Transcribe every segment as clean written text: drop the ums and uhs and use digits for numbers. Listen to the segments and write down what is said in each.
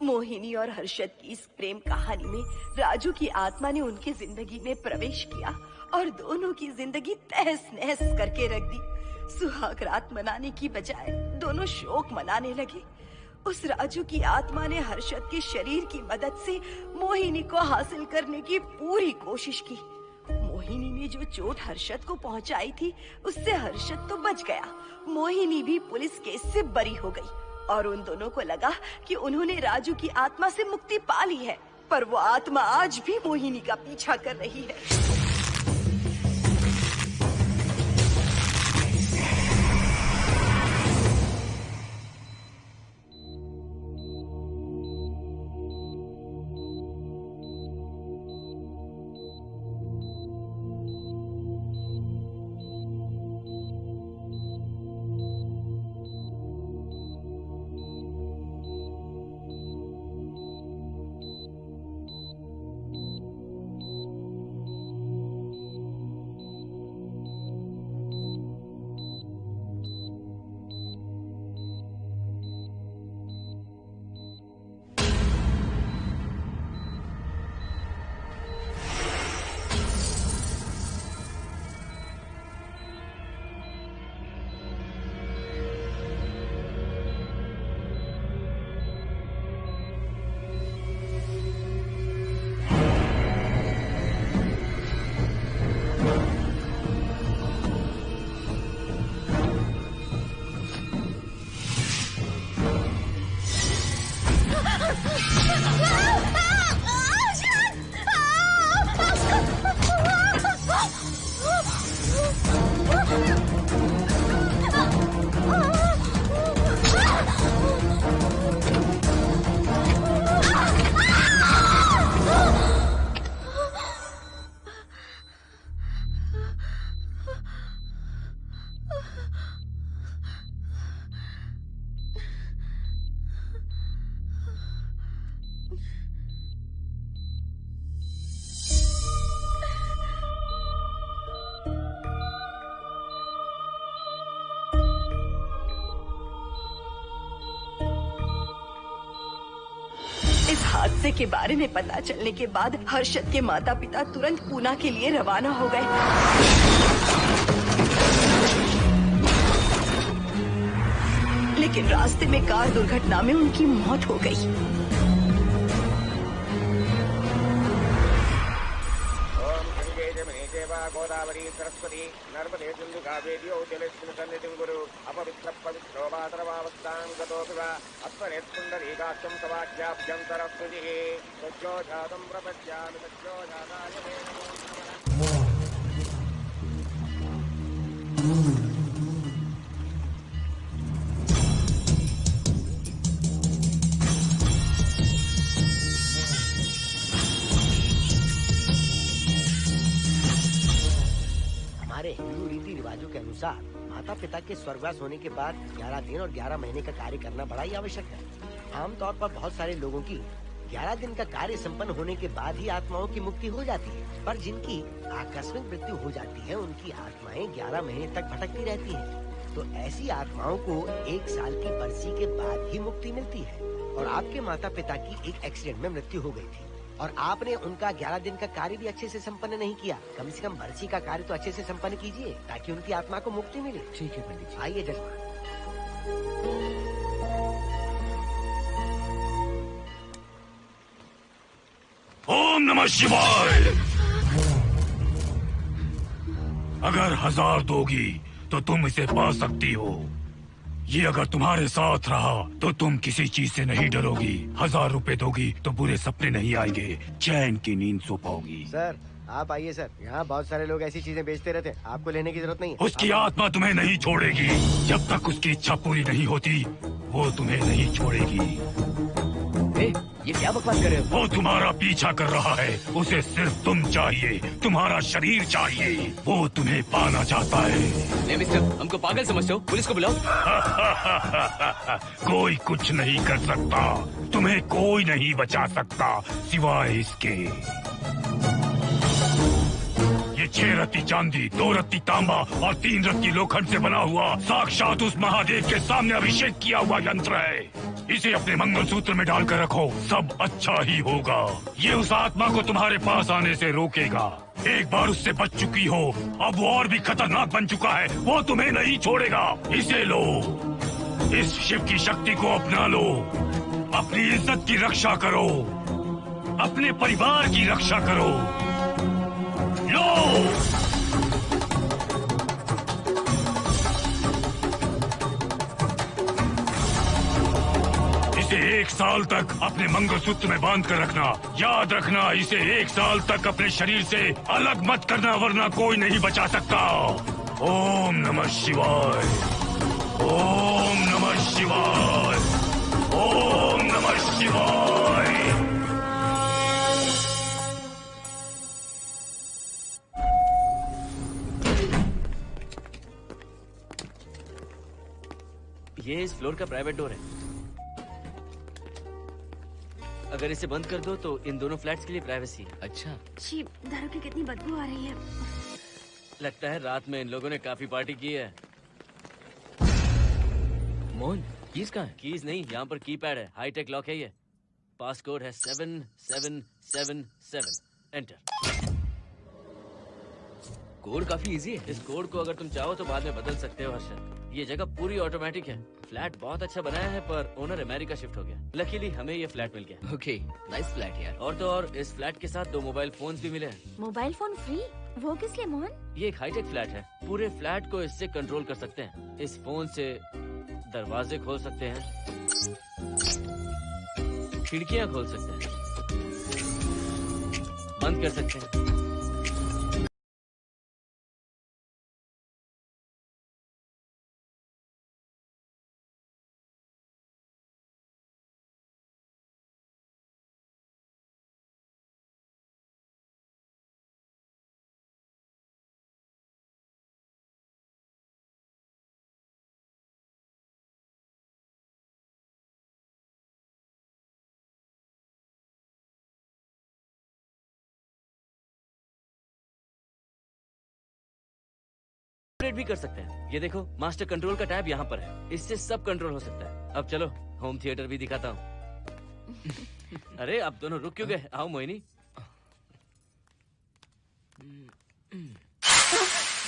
मोहिनी और हर्षद की इस प्रेम कहानी में राजू की आत्मा ने उनकी जिंदगी में प्रवेश किया और दोनों की जिंदगी तहस नहस करके रख दी। सुहाग रात मनाने की बजाय दोनों शोक मनाने लगे। उस राजू की आत्मा ने हर्षद के शरीर की मदद से मोहिनी को हासिल करने की पूरी कोशिश की। मोहिनी ने जो चोट हर्षद को पहुंचाई थी उससे हर्षद तो बच गया, मोहिनी भी पुलिस केस से बरी हो गई और उन दोनों को लगा कि उन्होंने राजू की आत्मा से मुक्ति पा ली है, पर वो आत्मा आज भी मोहिनी का पीछा कर रही है। इस हादसे के बारे में पता चलने के बाद हर्षद के माता पिता तुरंत पूना के लिए रवाना हो गए। लेकिन रास्ते में कार दुर्घटना में उनकी मौत हो गई। गोदावरी सरस्वती नर्मदे सिंधु कावेरी जलेस्मिन् सन्निधिं कुरु अपवित्र पवित्रो वातरवावस्थां गतोऽपि वा अस्मरेत्सुन्दरीकाक्षं तवाख्याभ्यन्तरस्तुतिः सज्जो जातं प्रपद्यामि सज्जो जाताय मे नमो नमः। हमारे हिंदू रीति रिवाजों के अनुसार माता पिता के स्वर्गवास होने के बाद 11 दिन और 11 महीने का कार्य करना बड़ा ही आवश्यक है। आमतौर पर बहुत सारे लोगों की 11 दिन का कार्य संपन्न होने के बाद ही आत्माओं की मुक्ति हो जाती है, पर जिनकी आकस्मिक मृत्यु हो जाती है उनकी आत्माएं 11 महीने तक भटकती रहती हैं। तो ऐसी आत्माओं को 1 साल की बरसी के बाद ही मुक्ति मिलती है। और आपके माता पिता की एक एक्सीडेंट में मृत्यु हो गई थी और आपने उनका 11 दिन का कार्य भी अच्छे से संपन्न नहीं किया। कम से कम बरसी का कार्य तो अच्छे से संपन्न कीजिए ताकि उनकी आत्मा को मुक्ति मिले। ठीक है पंडित जी। आइए जजमान। ओम नमः शिवाय। अगर 1000 दोगी तो तुम इसे पा सकती हो। ये अगर तुम्हारे साथ रहा तो तुम किसी चीज से नहीं डरोगी। 1000 रुपए दोगी तो बुरे सपने नहीं आएंगे, चैन की नींद सो पाओगी। सर आप आइए सर, यहाँ बहुत सारे लोग ऐसी चीजें बेचते रहते हैं, आपको लेने की जरूरत नहीं है। उसकी आत्मा तुम्हें नहीं छोड़ेगी जब तक उसकी इच्छा पूरी नहीं होती, वो तुम्हें नहीं छोड़ेगी। ये क्या बकवास कर रहे हो? वो तुम्हारा पीछा कर रहा है, उसे सिर्फ तुम चाहिए, तुम्हारा शरीर चाहिए, वो तुम्हें पाना चाहता है। मिस्टर, हमको पागल समझते हो? पुलिस को बुलाओ। कोई कुछ नहीं कर सकता, तुम्हें कोई नहीं बचा सकता सिवाय इसके। ये 6 रत्ती चांदी, 2 रत्ती तांबा और 3 रत्ती लोखंड से बना हुआ साक्षात उस महादेव के सामने अभिषेक किया हुआ यंत्र है। इसे अपने मंगलसूत्र में डालकर रखो, सब अच्छा ही होगा। ये उस आत्मा को तुम्हारे पास आने से रोकेगा। एक बार उससे बच चुकी हो, अब वो और भी खतरनाक बन चुका है, वो तुम्हें नहीं छोड़ेगा। इसे लो, इस शिव की शक्ति को अपना लो, अपनी इज्जत की रक्षा करो, अपने परिवार की रक्षा करो। लो! इसे 1 साल तक अपने मंगलसूत्र में बांध कर रखना। याद रखना, इसे 1 साल तक अपने शरीर से अलग मत करना, वरना कोई नहीं बचा सकता। ओम नमः शिवाय, ओम नमः शिवाय, ओम नमः शिवाय। ये इस फ्लोर का प्राइवेट डोर है। अगर इसे बंद कर दो तो इन दोनों फ्लैट्स के लिए प्राइवेसी है। अच्छा, छी, दारू की कितनी बदबू आ रही है। लगता है रात में इन लोगों ने काफी पार्टी की है। मोहन, कीज कहाँ है? कीज नहीं, यहाँ पर कीपैड है, हाईटेक लॉक है ये। पास कोड है 7777। एंटर। कोड काफी इजी है। इस कोड को अगर तुम चाहो तो बाद में बदल सकते हो हर्षद। ये जगह पूरी ऑटोमेटिक है। फ्लैट बहुत अच्छा बनाया है, पर ओनर अमेरिका शिफ्ट हो गया। लकीली हमें ये फ्लैट मिल गया। ओके, नाइस फ्लैट यार। और तो और इस फ्लैट के साथ 2 मोबाइल फोन्स भी मिले हैं। Mobile phone free? वो किस लिए मोहन? ये एक हाईटेक फ्लैट है, पूरे फ्लैट को इससे कंट्रोल कर सकते हैं। इस फोन से दरवाजे खोल सकते हैं, खिड़कियां खोल सकते हैं, बंद कर सकते हैं। ऑपरेट भी कर सकते हैं। ये देखो, मास्टर कंट्रोल का टैब यहाँ पर है, इससे सब कंट्रोल हो सकता है। अब चलो होम थिएटर भी दिखाता हूँ। अरे आप दोनों रुक क्यों गए? आओ मोहिनी।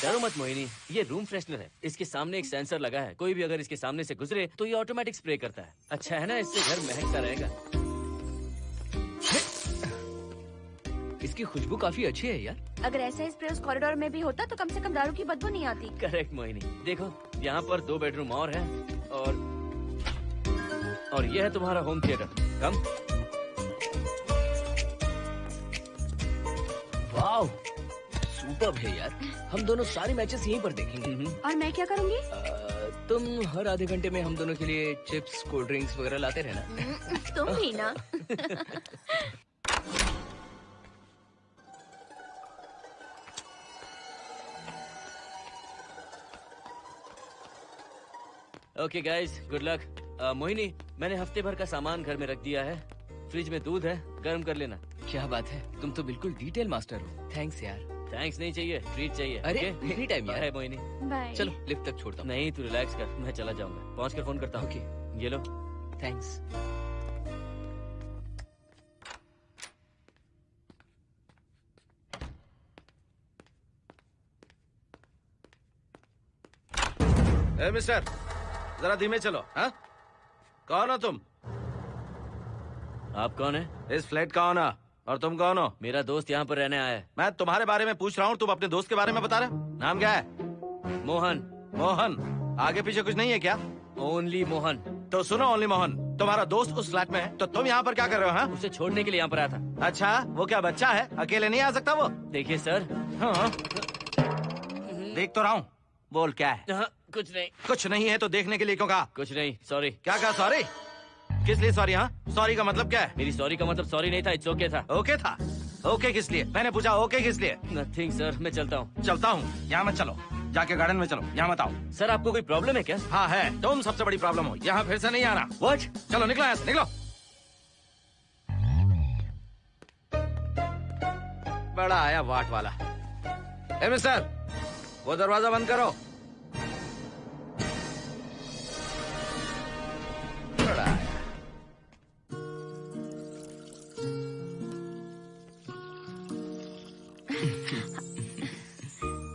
डरो मत मोहिनी, ये रूम फ्रेशनर है। इसके सामने एक सेंसर लगा है, कोई भी अगर इसके सामने से गुजरे तो ये ऑटोमेटिक स्प्रे करता है। अच्छा है ना, इससे घर महकता रहेगा। इसकी खुशबू काफी अच्छी है यार। अगर ऐसा स्प्रे उस कॉरिडोर में भी होता तो कम से कम दारू की बदबू नहीं आती। करेक्ट मोहिनी। देखो, यहाँ पर 2 बेडरूम और है, और ये है तुम्हारा होम थिएटर। कम। वाओ, सुपर्ब है यार। हम दोनों सारे मैचेस यहीं पर देखेंगे। और मैं क्या करूँगी? तुम हर आधे घंटे में हम दोनों के लिए चिप्स, कोल्ड ड्रिंक्स वगैरह लाते रहना। तुम ही ना। Okay guys, good luck. Mohini, मैंने हफ्ते भर का सामान घर में रख दिया है। फ्रिज में दूध है, गर्म कर लेना। क्या बात है, तुम तो बिल्कुल डिटेल मास्टर हो। थैंक्स यार। थैंक्स नहीं चाहिए, ट्रीट चाहिए। अरे okay? एनी टाइम यार। बाय मोहिनी। बाय। चलो लिफ्ट तक छोड़ता हूँ। नहीं, तू रिलैक्स कर, मैं चला जाऊंगा। पहुंच कर फोन करता हूँ। ओके, ये लो। थैंक्स। ए मिस्टर, जरा धीमे चलो। हाँ, कौन हो तुम? आप कौन है? इस फ्लैट का ओनर। और तुम कौन हो? मेरा दोस्त यहाँ पर रहने आया है। मैं तुम्हारे बारे में पूछ रहा हूँ, तुम अपने दोस्त के बारे में बता रहे हो। नाम क्या है? मोहन। मोहन? आगे पीछे कुछ नहीं है क्या? ओनली मोहन। तो सुनो ओनली मोहन, तुम्हारा दोस्त उस फ्लैट में है, तो तुम यहाँ पर क्या कर रहे हो? हाँ? उसे छोड़ने के लिए यहाँ पर आया था। अच्छा, वो क्या बच्चा है? अकेले नहीं आ सकता वो? देखिए सर। हाँ। देख तो रहा हूँ, बोल क्या है? हाँ, कुछ नहीं। कुछ नहीं है तो देखने के लिए क्यों कहा? कुछ नहीं, सॉरी। क्या कहा? सॉरी? किस लिए सॉरी? हाँ, सॉरी का मतलब क्या है? मेरी सॉरी का मतलब सॉरी नहीं था, इट्स ओके था। ओके था? ओके किस लिए? मैंने पूछा ओके किस लिए? नथिंग सर, मैं चलता हूँ। चलता हूँ? यहाँ मत चलो, जाके गार्डन में चलो, यहाँ मत आओ। सर, आपको कोई प्रॉब्लम है क्या? हाँ है, तुम सबसे बड़ी प्रॉब्लम हो। यहाँ फिर से नहीं आना। व्हाट? चलो निकलो यहाँ से, निकलो। बड़ा आया वाट वाला। ए मिस्टर, वो दरवाजा बंद करो। बड़ा आया।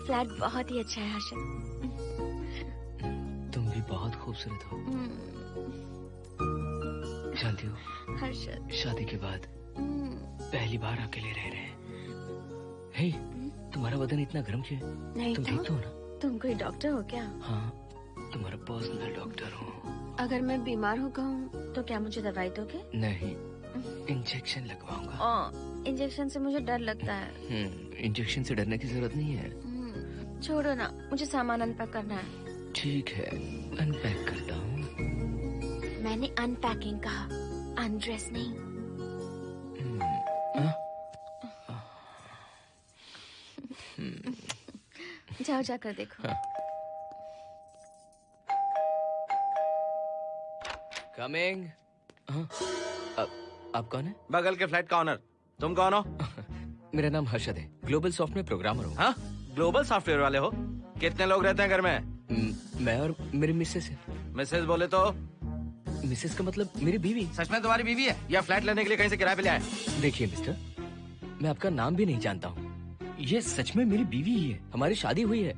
फ्लैट बहुत ही अच्छा है हर्षद। तुम भी बहुत खूबसूरत हो। जानती हो, हर्षद शादी के बाद पहली बार अकेले रह रहे हैं। हे, तुम्हारा बदन इतना गर्म क्यों है? नहीं तुम तो देखते हो ना? तुम कोई डॉक्टर हो क्या? हाँ, तुम्हारा पर्सनल डॉक्टर हूँ। अगर मैं बीमार हो गऊँ तो क्या मुझे दवाई दोगे? नहीं, इंजेक्शन लगवाऊंगा। इंजेक्शन से मुझे डर लगता है। इंजेक्शन से डरने की जरूरत नहीं है। छोड़ो ना, मुझे सामान अनपैक करना है। ठीक है, अनपैक करता हूँ। मैंने अनपैकिंग कहा, अनड्रेस नहीं। जाओ जाकर देखो। कमिंग। आप कौन है? बगल के फ्लैट का ऑनर। तुम कौन हो? मेरा नाम हर्षद है, ग्लोबल सॉफ्टवेयर प्रोग्रामर हूँ। हाँ, ग्लोबल सॉफ्टवेयर वाले हो? कितने लोग रहते हैं घर में? मैं और मेरी मिसेस है। मिसेज बोले तो? मिसेस का मतलब मेरी बीवी। सच में तुम्हारी बीवी है या फ्लैट लेने के लिए कहीं से किराए पे ले आए? देखिए मिस्टर, मैं आपका नाम भी नहीं जानता हूँ। ये सच में मेरी बीवी ही है, हमारी शादी हुई है।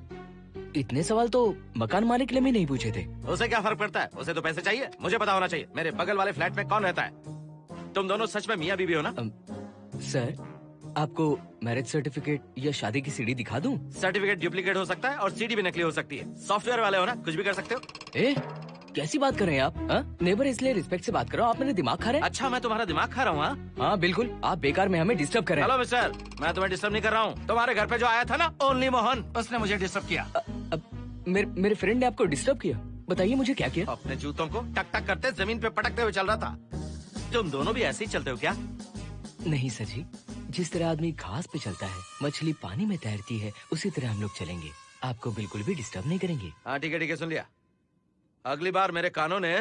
इतने सवाल तो मकान मालिक ने भी नहीं पूछे थे। उसे क्या फर्क पड़ता है? उसे तो पैसे चाहिए, मुझे पता होना चाहिए। मेरे बगल वाले फ्लैट में कौन रहता है? तुम दोनों सच में मियाँ बीवी हो ना? सर, आपको मैरिज सर्टिफिकेट या शादी की सीडी दिखा दूं? सर्टिफिकेट डुप्लीकेट हो सकता है और सीडी भी नकली हो सकती है। सॉफ्टवेयर वाले हो ना, कुछ भी कर सकते हो। ए, कैसी बात कर रहे हैं आप? नेबर, इसलिए रिस्पेक्ट से बात करो। आप मेरे दिमाग खा रहे हैं? अच्छा, मैं तुम्हारा दिमाग खा रहा हूँ? हाँ बिल्कुल, आप बेकार में हमें डिस्टर्ब कर रहे हैं। हेलो मिस्टर, मैं तुम्हें डिस्टर्ब नहीं कर रहा हूँ। तुम्हारे घर पे जो आया था ना, ओनली मोहन, उसने मुझे डिस्टर्ब किया। मेरे फ्रेंड ने आपको डिस्टर्ब किया? बताइए मुझे क्या किया? अपने जूतों को टक टक करते जमीन पे पटकते हुए चल रहा था। तुम दोनों भी ऐसे ही चलते हो क्या? नहीं सर जी, जिस तरह आदमी घास पे चलता है, मछली पानी में तैरती है, उसी तरह हम लोग चलेंगे। आपको बिल्कुल भी डिस्टर्ब नहीं करेंगे। हाँ ठीक है, सुन लिया। अगली बार मेरे कानों ने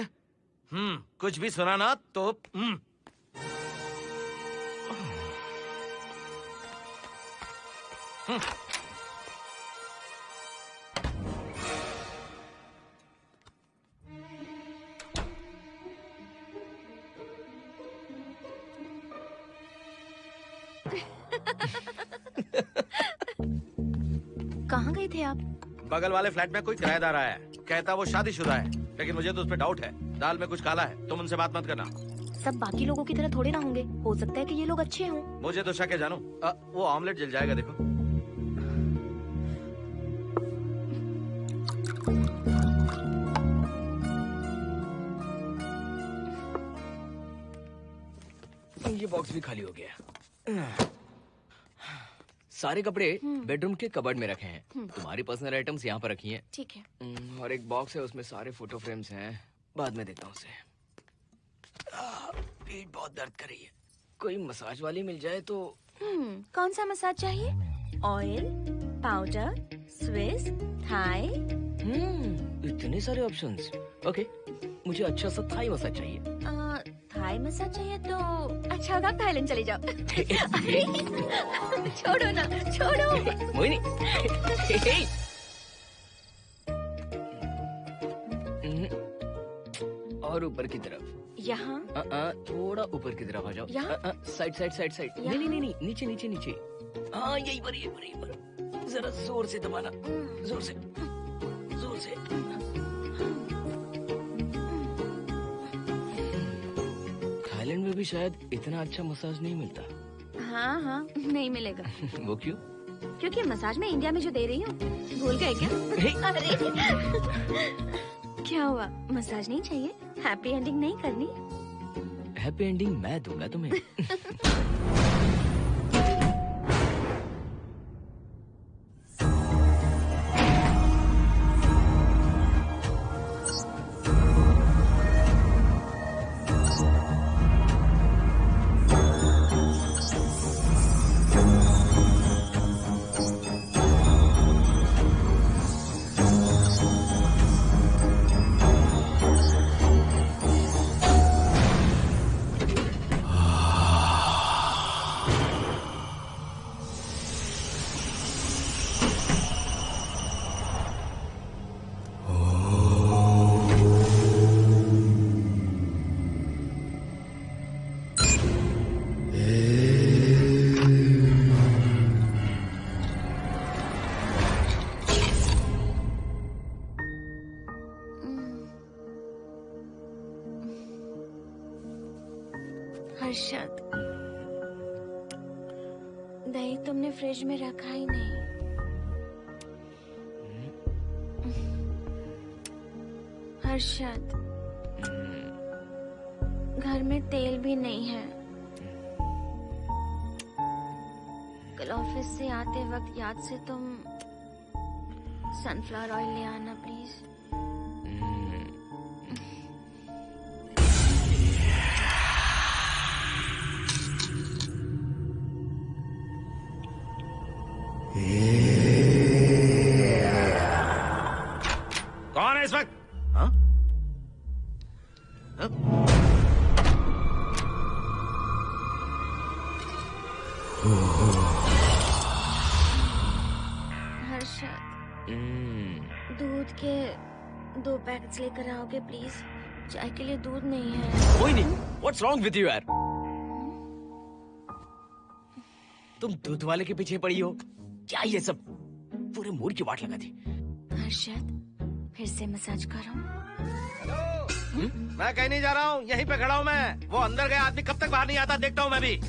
कुछ भी सुना ना तो कहाँ गए थे आप? बगल वाले फ्लैट में कोई किराएदार आया है, कहता वो शादीशुदा है, लेकिन मुझे तो उस पर डाउट है। दाल में कुछ काला है, तुम उनसे बात मत करना। सब बाकी लोगों की तरह थोड़े ना होंगे, हो सकता है कि ये लोग अच्छे हों। मुझे तो शक है जानू। वो ऑमलेट जल जाएगा, देखो। ये बॉक्स भी खाली हो गया। सारे कपड़े बेडरूम के कबर्ड में रखे हैं। तुम्हारी पर्सनल आइटम्स यहाँ पर रखी हैं। ठीक है। और एक बॉक्स है, उसमें सारे फोटो फ्रेम्स हैं। बाद में देता हूँ उसे। पीठ बहुत दर्द कर रही है, कोई मसाज वाली मिल जाए तो। कौन सा मसाज चाहिए? Oil, powder, Swiss, Thai? इतने सारे ऑप्शंस। ओके, मुझे अच्छा सा थाई मसाज चाहिए। थाई मसाज चाहिए तो अच्छा होगा थाईलैंड चले जाओ। अरे छोड़ो ना, छोड़ो। मोहिनी। और ऊपर की तरफ। यहाँ? थोड़ा ऊपर की तरफ आ जाओ। यहाँ? Side side side side. नहीं नहीं नहीं, नीचे नीचे नीचे। हाँ यही पर, यही पर, यही पर। जरा जोर से दबाना, जोर से, जोर से। थाईलैंड में भी शायद इतना अच्छा मसाज नहीं मिलता। हाँ हाँ, नहीं मिलेगा। वो क्यों? क्योंकि मसाज मैं इंडिया में जो दे रही हूँ, भूल गए क्या? अरे क्या हुआ, मसाज नहीं चाहिए? हैप्पी एंडिंग नहीं करनी? हैप्पी एंडिंग मैं दूंगा तुम्हें। हर्षद, दही तुमने फ्रिज में रखा ही नहीं। हर्षद, घर में तेल भी नहीं है। कल ऑफिस से आते वक्त याद से तुम सनफ्लावर ऑयल ले आना प्लीज। कौन है इस वक्त? हाँ? हाँ? हर्षद, दूध के 2 पैकेट्स लेकर आओगे प्लीज? चाय के लिए दूध नहीं है। कोई नहीं। What's wrong with you यार? तुम दूध वाले के पीछे पड़ी हो? क्या ये सब? पूरे मूड की वाट लगा दी। हर्षद, फिर से मसाज करो। मैं कहीं नहीं जा रहा हूँ, यहीं पे खड़ा हूँ मैं। वो अंदर गया आदमी कब तक बाहर नहीं आता, देखता हूँ मैं भी।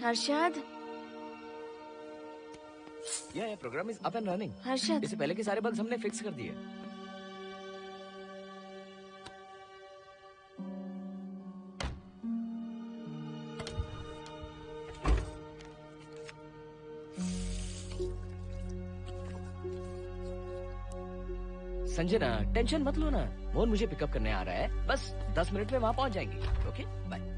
हर्षद, ये program is up and running. Harshad, इससे पहले के सारे बग्स हमने फिक्स कर दिए। संजना, टेंशन मत लो ना, मोहन मुझे पिकअप करने आ रहा है, बस 10 मिनट में वहां पहुंच जाएंगे। Okay, bye.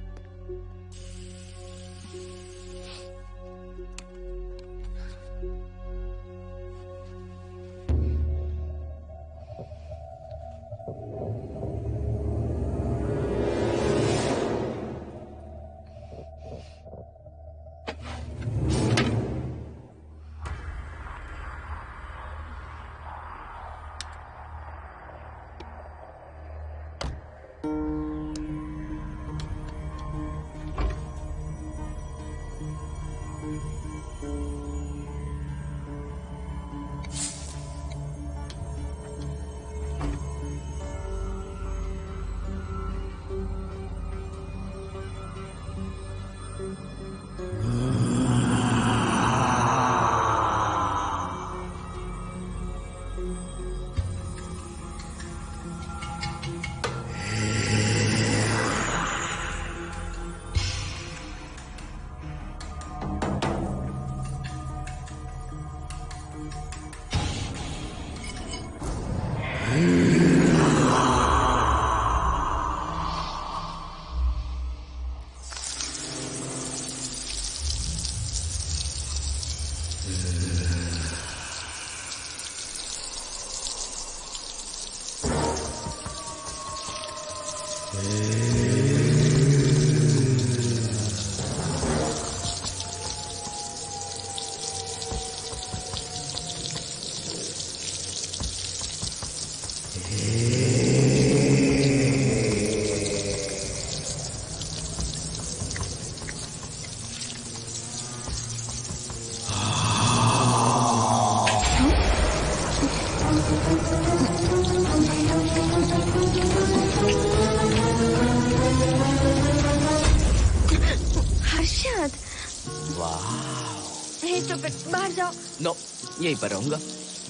बाहर जाओ। नो, यहीं पर रहूंगा,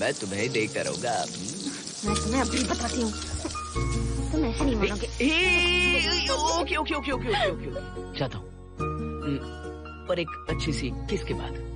मैं तुम्हें देखता रहूंगा। मैं तुम्हें अभी बताती हूँ, तुम ऐसे नहीं मानोगे। Okay okay okay okay okay okay, जाता हूँ, पर एक अच्छी सी किस के बाद।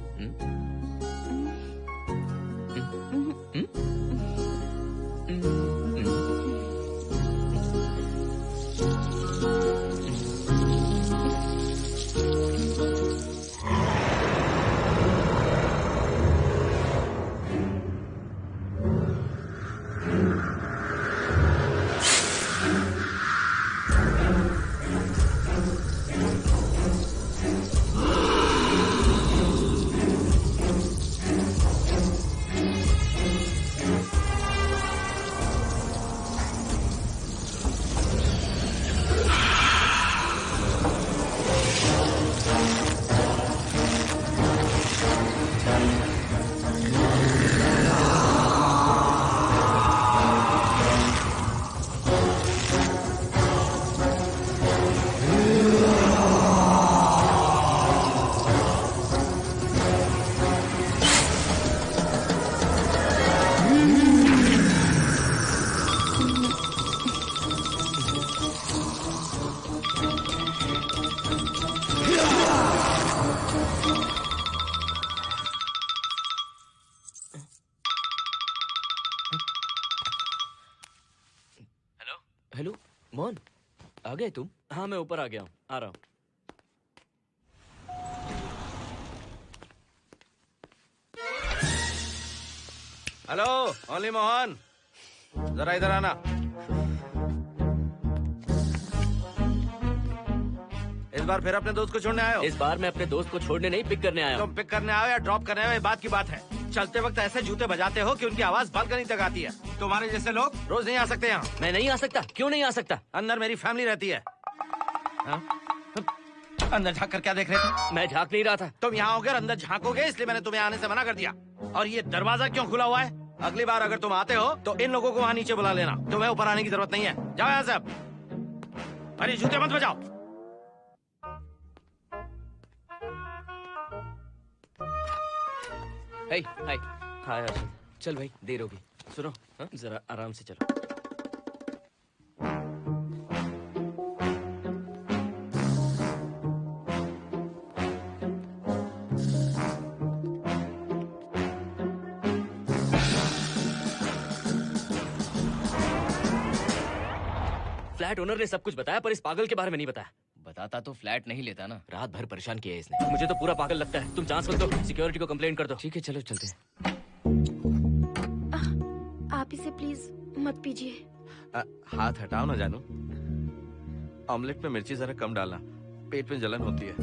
हेलो मोहन, आ गए तुम? हाँ, मैं ऊपर आ गया हूँ, आ रहा हूँ। हेलो, ओनली मोहन, जरा इधर आना। इस बार फिर अपने दोस्त को छोड़ने आए हो? इस बार मैं अपने दोस्त को छोड़ने नहीं, पिक करने आया हूँ। तुम पिक करने आए हो या ड्रॉप करने आए हो, ये बात की बात है। चलते वक्त ऐसे जूते बजाते हो कि उनकी आवाज बालकनी तक आती है। तुम्हारे जैसे लोग रोज नहीं आ सकते यहाँ। मैं नहीं आ सकता? क्यों नहीं आ सकता? अंदर मेरी फैमिली रहती है। अंदर झाँक कर क्या देख रहे थे? मैं झाँक नहीं रहा था। तुम यहाँ होकर अंदर झाँकोगे, इसलिए मैंने तुम्हें आने से मना कर दिया। और ये दरवाजा क्यों खुला हुआ है? अगली बार अगर तुम आते हो तो इन लोगों को वहाँ नीचे बुला लेना। तुम्हें ऊपर आने की जरूरत नहीं है। जाओ यहाँ से अब। अरे जूते मत बजाओ। हाय हाय। हाय हर्षद। चल भाई, देर होगी। सुनो, हाँ? जरा आराम से चलो। फ्लैट ओनर ने सब कुछ बताया, पर इस पागल के बारे में नहीं बताया। बताता तो फ्लैट नहीं लेता ना। रात भर परेशान किया है इसने। मुझे तो पूरा पागल लगता है। तुम चांस मत दो, सिक्योरिटी को कंप्लेंट कर दो। ठीक है, चलो चलते हैं। आप इसे प्लीज मत पीजिए। हाथ हटाओ ना जानू। ऑमलेट में मिर्ची जरा कम डालना, पेट में जलन होती है।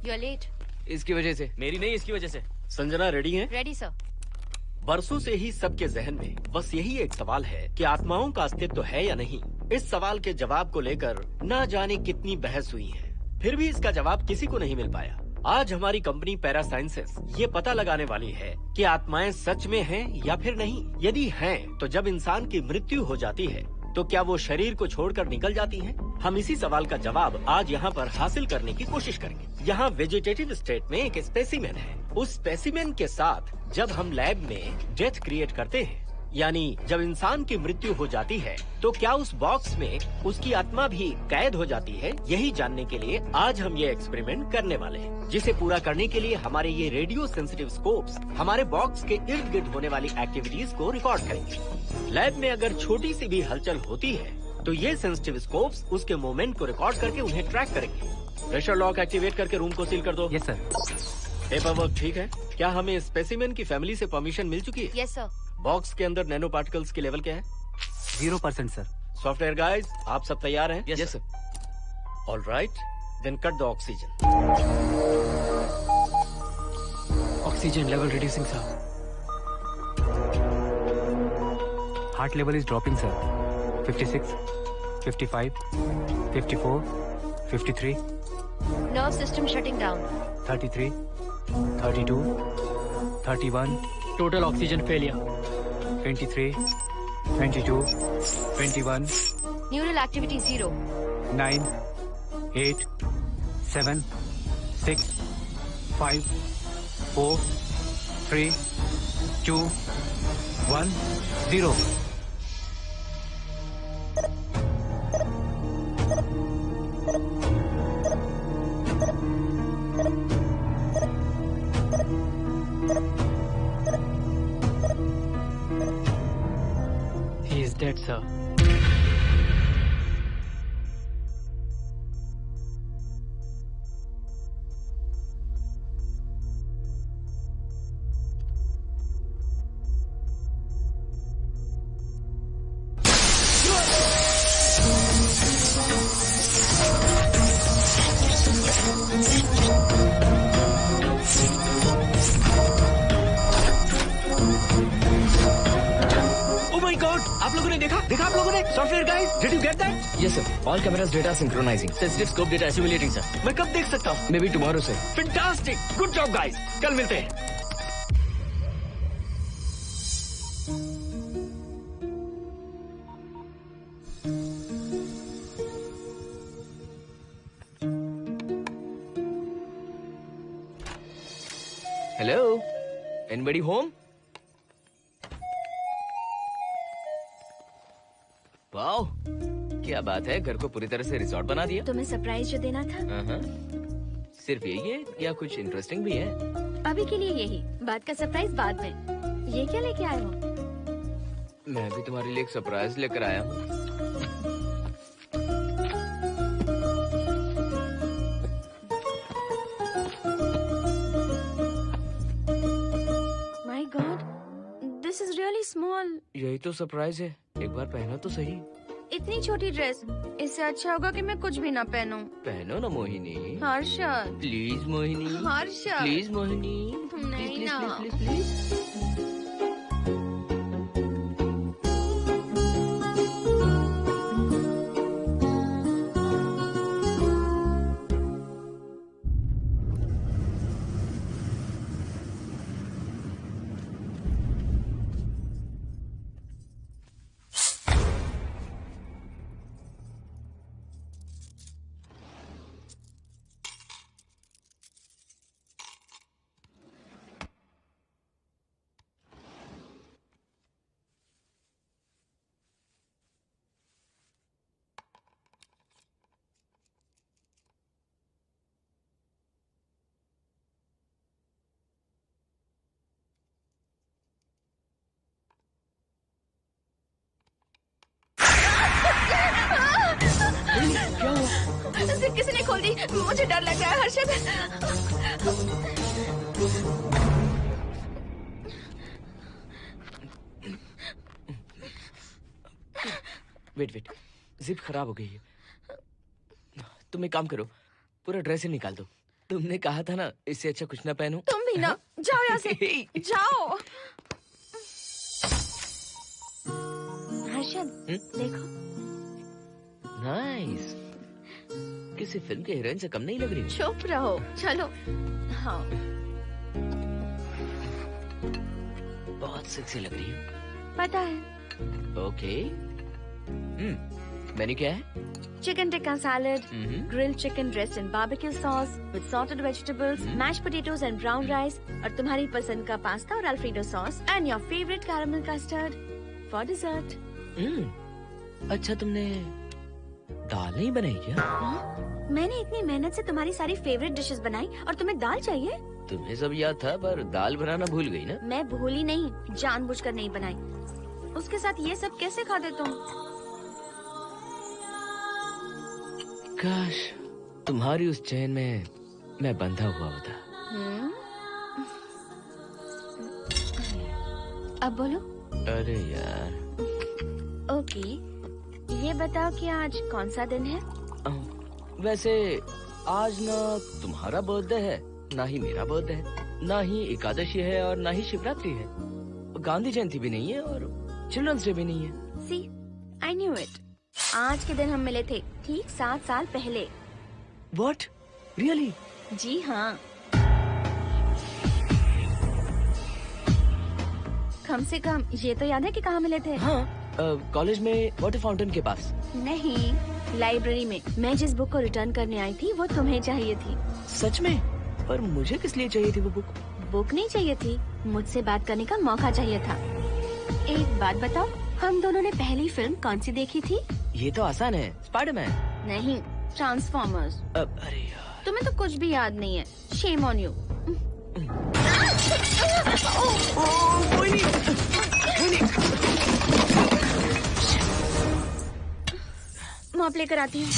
You are late. इसकी वजह से। मेरी नहीं, इसकी वजह से। संजना रेडी हैं? Ready sir. बरसों से ही सबके जहन में बस यही एक सवाल है कि आत्माओं का अस्तित्व है या नहीं। इस सवाल के जवाब को लेकर ना जाने कितनी बहस हुई है, फिर भी इसका जवाब किसी को नहीं मिल पाया। आज हमारी कंपनी पैरा साइंसेस ये पता लगाने वाली है कि आत्माएं सच में हैं या फिर नहीं। यदि हैं, तो जब इंसान की मृत्यु हो जाती है तो क्या वो शरीर को छोड़कर निकल जाती हैं? हम इसी सवाल का जवाब आज यहाँ पर हासिल करने की कोशिश करेंगे। यहाँ वेजिटेटिव स्टेट में एक स्पेसिमेन है। उस स्पेसिमेन के साथ जब हम लैब में डेथ क्रिएट करते हैं, यानी जब इंसान की मृत्यु हो जाती है, तो क्या उस बॉक्स में उसकी आत्मा भी कैद हो जाती है? यही जानने के लिए आज हम ये एक्सपेरिमेंट करने वाले हैं, जिसे पूरा करने के लिए हमारे ये रेडियो सेंसिटिव स्कोप्स हमारे बॉक्स के इर्द गिर्द होने वाली एक्टिविटीज को रिकॉर्ड करेंगे। लैब में अगर छोटी सी भी हलचल होती है तो ये सेंसिटिव स्कोप्स उसके मूवमेंट को रिकॉर्ड करके उन्हें ट्रैक करेंगे। प्रेशर लॉक एक्टिवेट करके रूम को सील कर दो। Yes sir. पेपर वर्क ठीक है? क्या हमें स्पेसिमेन की फैमिली से परमिशन मिल चुकी है? Yes sir. बॉक्स के अंदर नैनो पार्टिकल्स की लेवल क्या है? 0% सर। सॉफ्टवेयर गाइस, आप सब तैयार हैं? Yes sir. All right, then cut the oxygen. Oxygen level reducing sir. Heart level is dropping sir. 56, 55, 54, 53, nerve system shutting down. 33, 32, 31. Total oxygen failure. 23, 22, 21, neural activity 0। 9, 8, 7, 6, 5, 4, 3, 2, 1, 0. He is dead, sir. आप लोगों ने देखा आप लोगों ने? Software guys, did you get that? Yes, sir. All cameras data synchronizing. Sensitive scope data assimilating sir. मैं कब देख सकता हूँ? Maybe tomorrow, sir. Fantastic, good job guys, कल मिलते हैं। Hello? Anybody home? वाओ, क्या बात है, घर को पूरी तरह से रिसोर्ट बना दिया। तुम्हें सरप्राइज जो देना था, सिर्फ यही है या कुछ इंटरेस्टिंग भी है? अभी के लिए यही, बात का सरप्राइज बाद में। ये क्या लेके आए हो? मैं भी तुम्हारे लिए एक सरप्राइज लेकर आया हूँ। My God, this is really small. यही तो सरप्राइज है, एक बार पहना तो सही। इतनी छोटी ड्रेस, इससे अच्छा होगा कि मैं कुछ भी ना पहनूं। पहनो ना मोहिनी। हर्षद, प्लीज मोहिनी। हर्षद, प्लीज मोहिनी। नहीं प्लीज, ना। Please, please, please. किसी ने खोल दी। मुझे डर लग रहा है हर्षद। वेट, जिप खराब हो गई है। तुम एक काम करो, पूरा ड्रेस ही निकाल दो। तुमने कहा था ना इससे अच्छा कुछ ना पहनो। तुम भी ना, जाओ यहाँ से, जाओ। हर्षद, देखो। नाइस। किसी फिल्म के हीरोइन से कम नहीं लग रही। चुप रहो, चलो। हाँ। बहुत सेक्सी लग रही है। पता है। ओके। मेन्यू क्या है? Chicken tikka salad, grilled chicken dressed in barbecue sauce with salted vegetables, mashed potatoes and brown rice, और तुम्हारी पसंद का पास्ता और alfredo sauce, and your favorite caramel custard for dessert. अच्छा, तुमने दाल नहीं बनाई क्या? मैंने इतनी मेहनत से तुम्हारी सारी फेवरेट डिशेस बनाई और तुम्हें दाल चाहिए? तुम्हें सब याद था पर दाल बनाना भूल गई ना? मैं भूली नहीं, जानबूझकर नहीं बनाई। उसके साथ ये सब कैसे खाते तुम? काश तुम्हारी उस चैन में मैं बंधा हुआ होता। अब बोलो। अरे यार। ओके, ये बताओ कि आज कौन सा दिन है? वैसे आज ना तुम्हारा बर्थडे है, ना ही मेरा बर्थडे है, ना ही एकादशी है और ना ही शिवरात्रि है। गांधी जयंती भी नहीं है और चिल्ड्रंस डे भी नहीं है। सी, आई न्यू इट। आज के दिन हम मिले थे, ठीक 7 साल पहले। What? Really? जी हाँ। कम से कम ये तो याद है कि कहाँ मिले थे? हाँ, कॉलेज में वाटर फाउंटेन के पास। नहीं, लाइब्रेरी में। मैं जिस बुक को रिटर्न करने आई थी वो तुम्हें चाहिए थी। सच में? पर मुझे किस लिए चाहिए थी वो बुक? बुक नहीं चाहिए थी, मुझसे बात करने का मौका चाहिए था। एक बात बताओ, हम दोनों ने पहली फिल्म कौन सी देखी थी? ये तो आसान है, स्पाइडरमैन। नहीं, ट्रांसफॉर्मर्स। अरे यार, तुम्हें तो कुछ भी याद नहीं है। Shame on you. मॉप लेकर आती हूँ।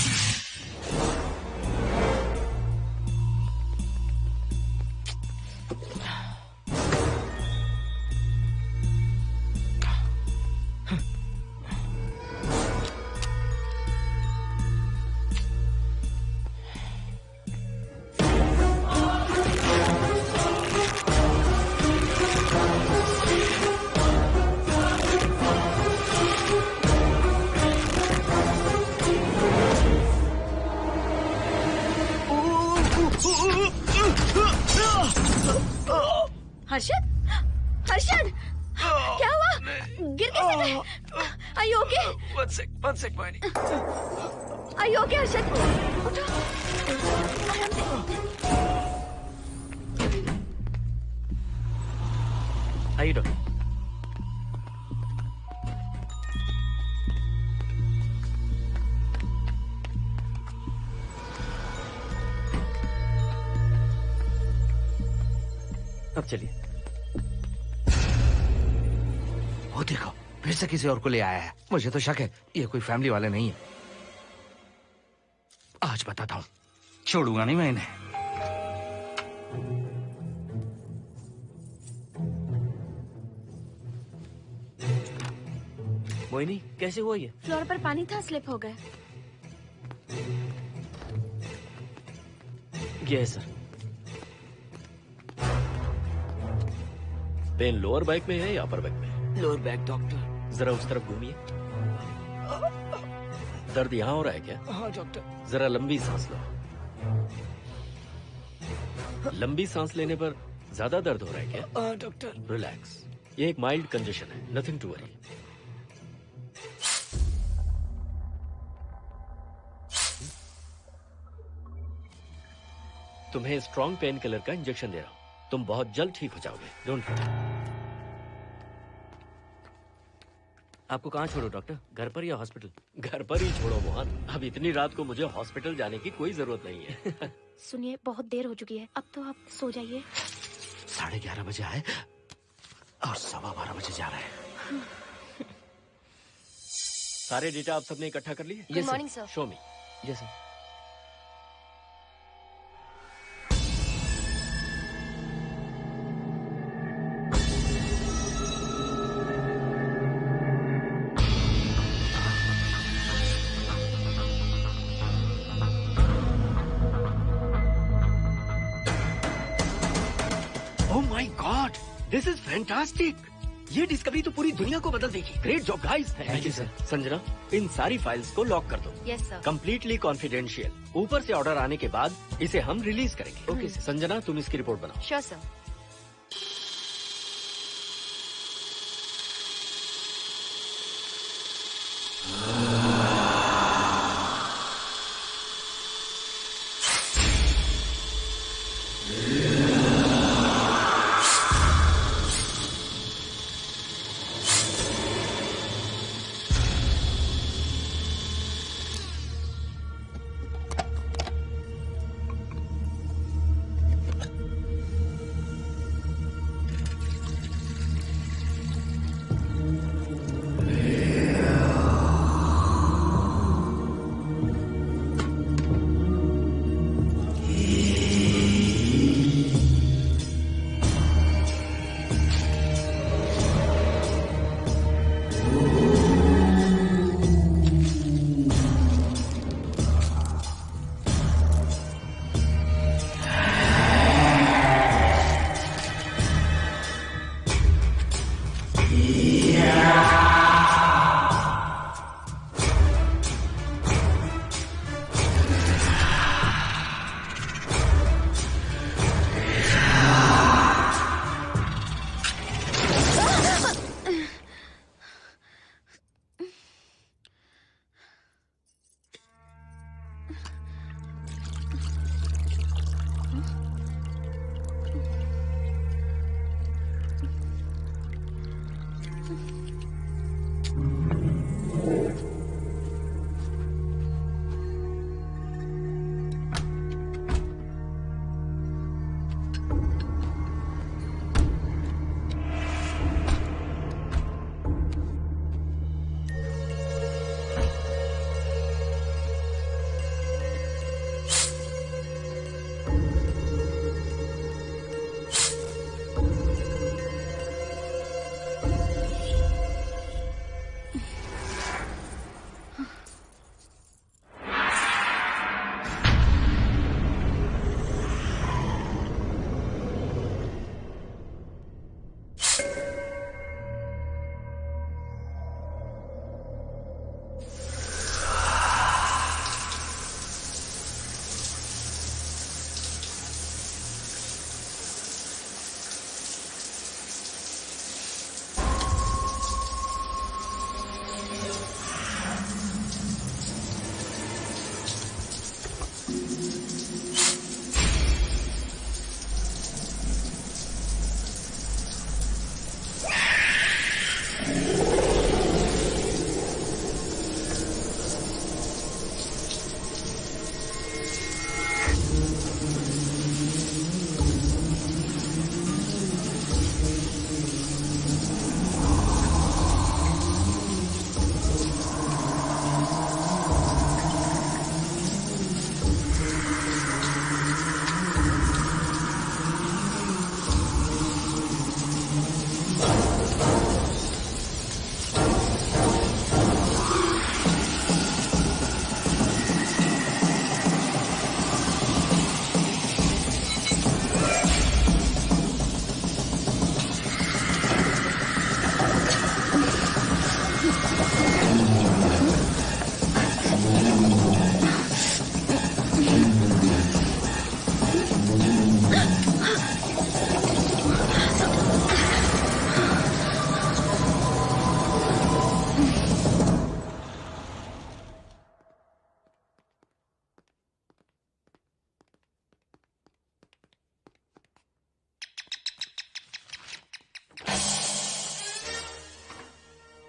हर्षद, हर्षद, क्या हुआ? गिर कैसे गए? Are you okay? One sec, Moini. Are you okay, Harshad? उठो, आराम से। आइए डॉक्टर। अब चलिए। वो देखो, फिर से किसी और को ले आया है। मुझे तो शक है ये कोई फैमिली वाले नहीं है। आज बताता हूँ, छोड़ूंगा नहीं मैं इन्हें। मोहिनी, कैसे हुआ ये? फ्लोर पर पानी था, स्लिप हो गए। ये है सर। पेन लोअर बैक में है या अपर बैक में? Lower back doctor. जरा उस तरफ घूमिए। दर्द यहाँ हो रहा है क्या? हाँ डॉक्टर। जरा लंबी सांस लो। लंबी सांस लेने पर ज्यादा दर्द हो रहा है क्या? हाँ डॉक्टर। रिलैक्स, ये एक माइल्ड कंजेशन है, नथिंग टू वरी। तुम्हें स्ट्रॉन्ग पेन किलर का इंजेक्शन दे रहा हूं। तुम बहुत जल्द ठीक हो जाओगे, डोंट वरी। आपको कहाँ छोड़ो डॉक्टर, घर पर या हॉस्पिटल? घर पर ही छोड़ो मोहन, अब इतनी रात को मुझे हॉस्पिटल जाने की कोई जरूरत नहीं है। सुनिए, बहुत देर हो चुकी है, अब तो आप सो जाइए। 11:30 बजे आए और 12:15 बजे जा रहे हैं। सारे डेटा आप सबने इकट्ठा कर लिए? Good morning sir. Show me. Yes sir. This is fantastic. ये डिस्कवरी तो पूरी दुनिया को बदल देगी। Great job guys. Thank you sir. Sanjana, इन सारी फाइल्स को लॉक कर दो। Yes sir. Completely confidential. ऊपर से ऑर्डर आने के बाद इसे हम रिलीज करेंगे। Okay sir. संजना, तुम इसकी रिपोर्ट बनाओ। Sure sir.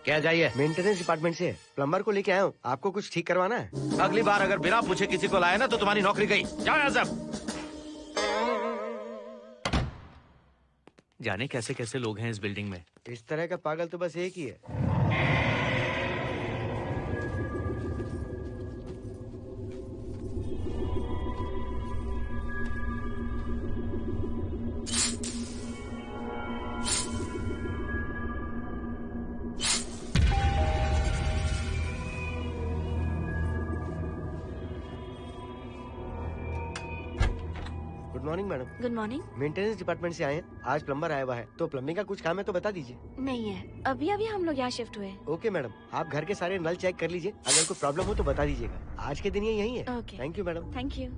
क्या चाहिए? मेंटेनेंस डिपार्टमेंट से प्लम्बर को लेके आया हूँ। आपको कुछ ठीक करवाना है? अगली बार अगर बिना पूछे किसी को लाए ना तो तुम्हारी नौकरी गई। जाओ यहाँ सब। जाने कैसे कैसे लोग हैं इस बिल्डिंग में। इस तरह का पागल तो बस एक ही है। Good morning madam. Good morning. Maintenance department से आए हैं। आज प्लम्बर आया हुआ है, तो प्लम्बिंग का कुछ काम है तो बता दीजिए। नहीं है, अभी अभी हम लोग यहाँ शिफ्ट हुए। ओके मैडम, आप घर के सारे नल चेक कर लीजिए, अगर कोई प्रॉब्लम हो तो बता दीजिएगा। आज के दिन ये यही है। Okay. Thank you madam. Thank you.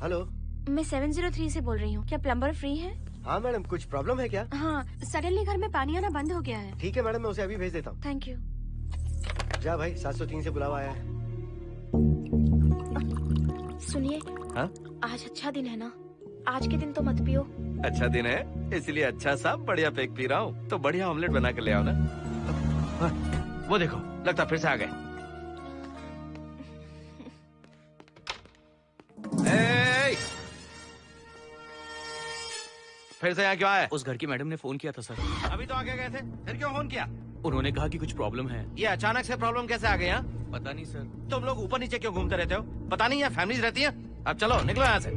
Hello, मैं 703 से बोल रही हूँ। क्या प्लम्बर फ्री है? हाँ मैडम, कुछ प्रॉब्लम है क्या? हाँ, सडनली घर में पानी आना बंद हो गया है। ठीक है मैडम, मैं उसे अभी भेज देता हूँ। Thank you. जा भाई, 703 से बुलावा आया है। सुनिए, हाँ? आज अच्छा दिन है ना, आज के दिन तो मत पियो। अच्छा दिन है, इसलिए अच्छा सा बढ़िया पेक पी रहा हूँ। तो बढ़िया ऑमलेट बना के ले आओ ना। वो देखो, लगता फिर से आ गए। फिर से यहाँ क्यों आए? उस घर की मैडम ने फोन किया था सर। अभी तो आगे गए थे, फिर क्यों फोन किया? उन्होंने कहा कि कुछ प्रॉब्लम है। ये अचानक से प्रॉब्लम कैसे आ गई यहाँ? पता नहीं सर। तुम लोग ऊपर नीचे क्यों घूमते रहते हो? पता नहीं यहाँ फैमिलीज रहती हैं? अब चलो निकलो यहाँ से।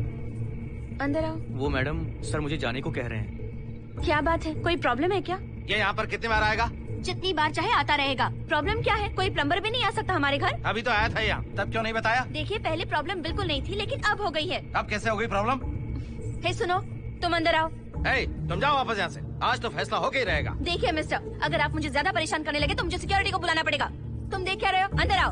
अंदर आओ। वो मैडम सर मुझे जाने को कह रहे हैं। क्या बात है, कोई प्रॉब्लम है क्या? ये यहाँ पर कितनी बार आएगा? जितनी बार चाहे आता रहेगा। प्रॉब्लम क्या है? कोई प्लम्बर भी नहीं आ सकता हमारे घर? अभी तो आया था यहाँ, तब क्यों नहीं बताया? देखिए, पहले प्रॉब्लम बिल्कुल नहीं थी, लेकिन अब हो गई है। अब कैसे हो गई प्रॉब्लम? हे सुनो, तुम अंदर आओ। तुम जाओ वापस यहाँ से। आज तो फैसला होके ही रहेगा। देखिए मिस्टर, अगर आप मुझे ज्यादा परेशान करने लगे तो मुझे सिक्योरिटी को बुलाना पड़ेगा। तुम देख क्या रहे हो? अंदर आओ।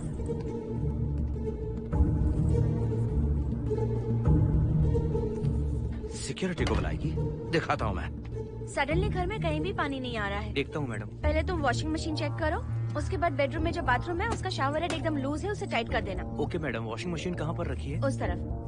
सिक्योरिटी को बुलाएगी? दिखाता हूँ मैं। सडनली घर में कहीं भी पानी नहीं आ रहा है। देखता हूँ मैडम। पहले तुम वॉशिंग मशीन चेक करो, उसके बाद बेडरूम में जो बाथरूम है उसका शावर हेड एकदम लूज है, उसे टाइट कर देना। ओके मैडम, वॉशिंग मशीन कहाँ पर रखी है? उस तरफ।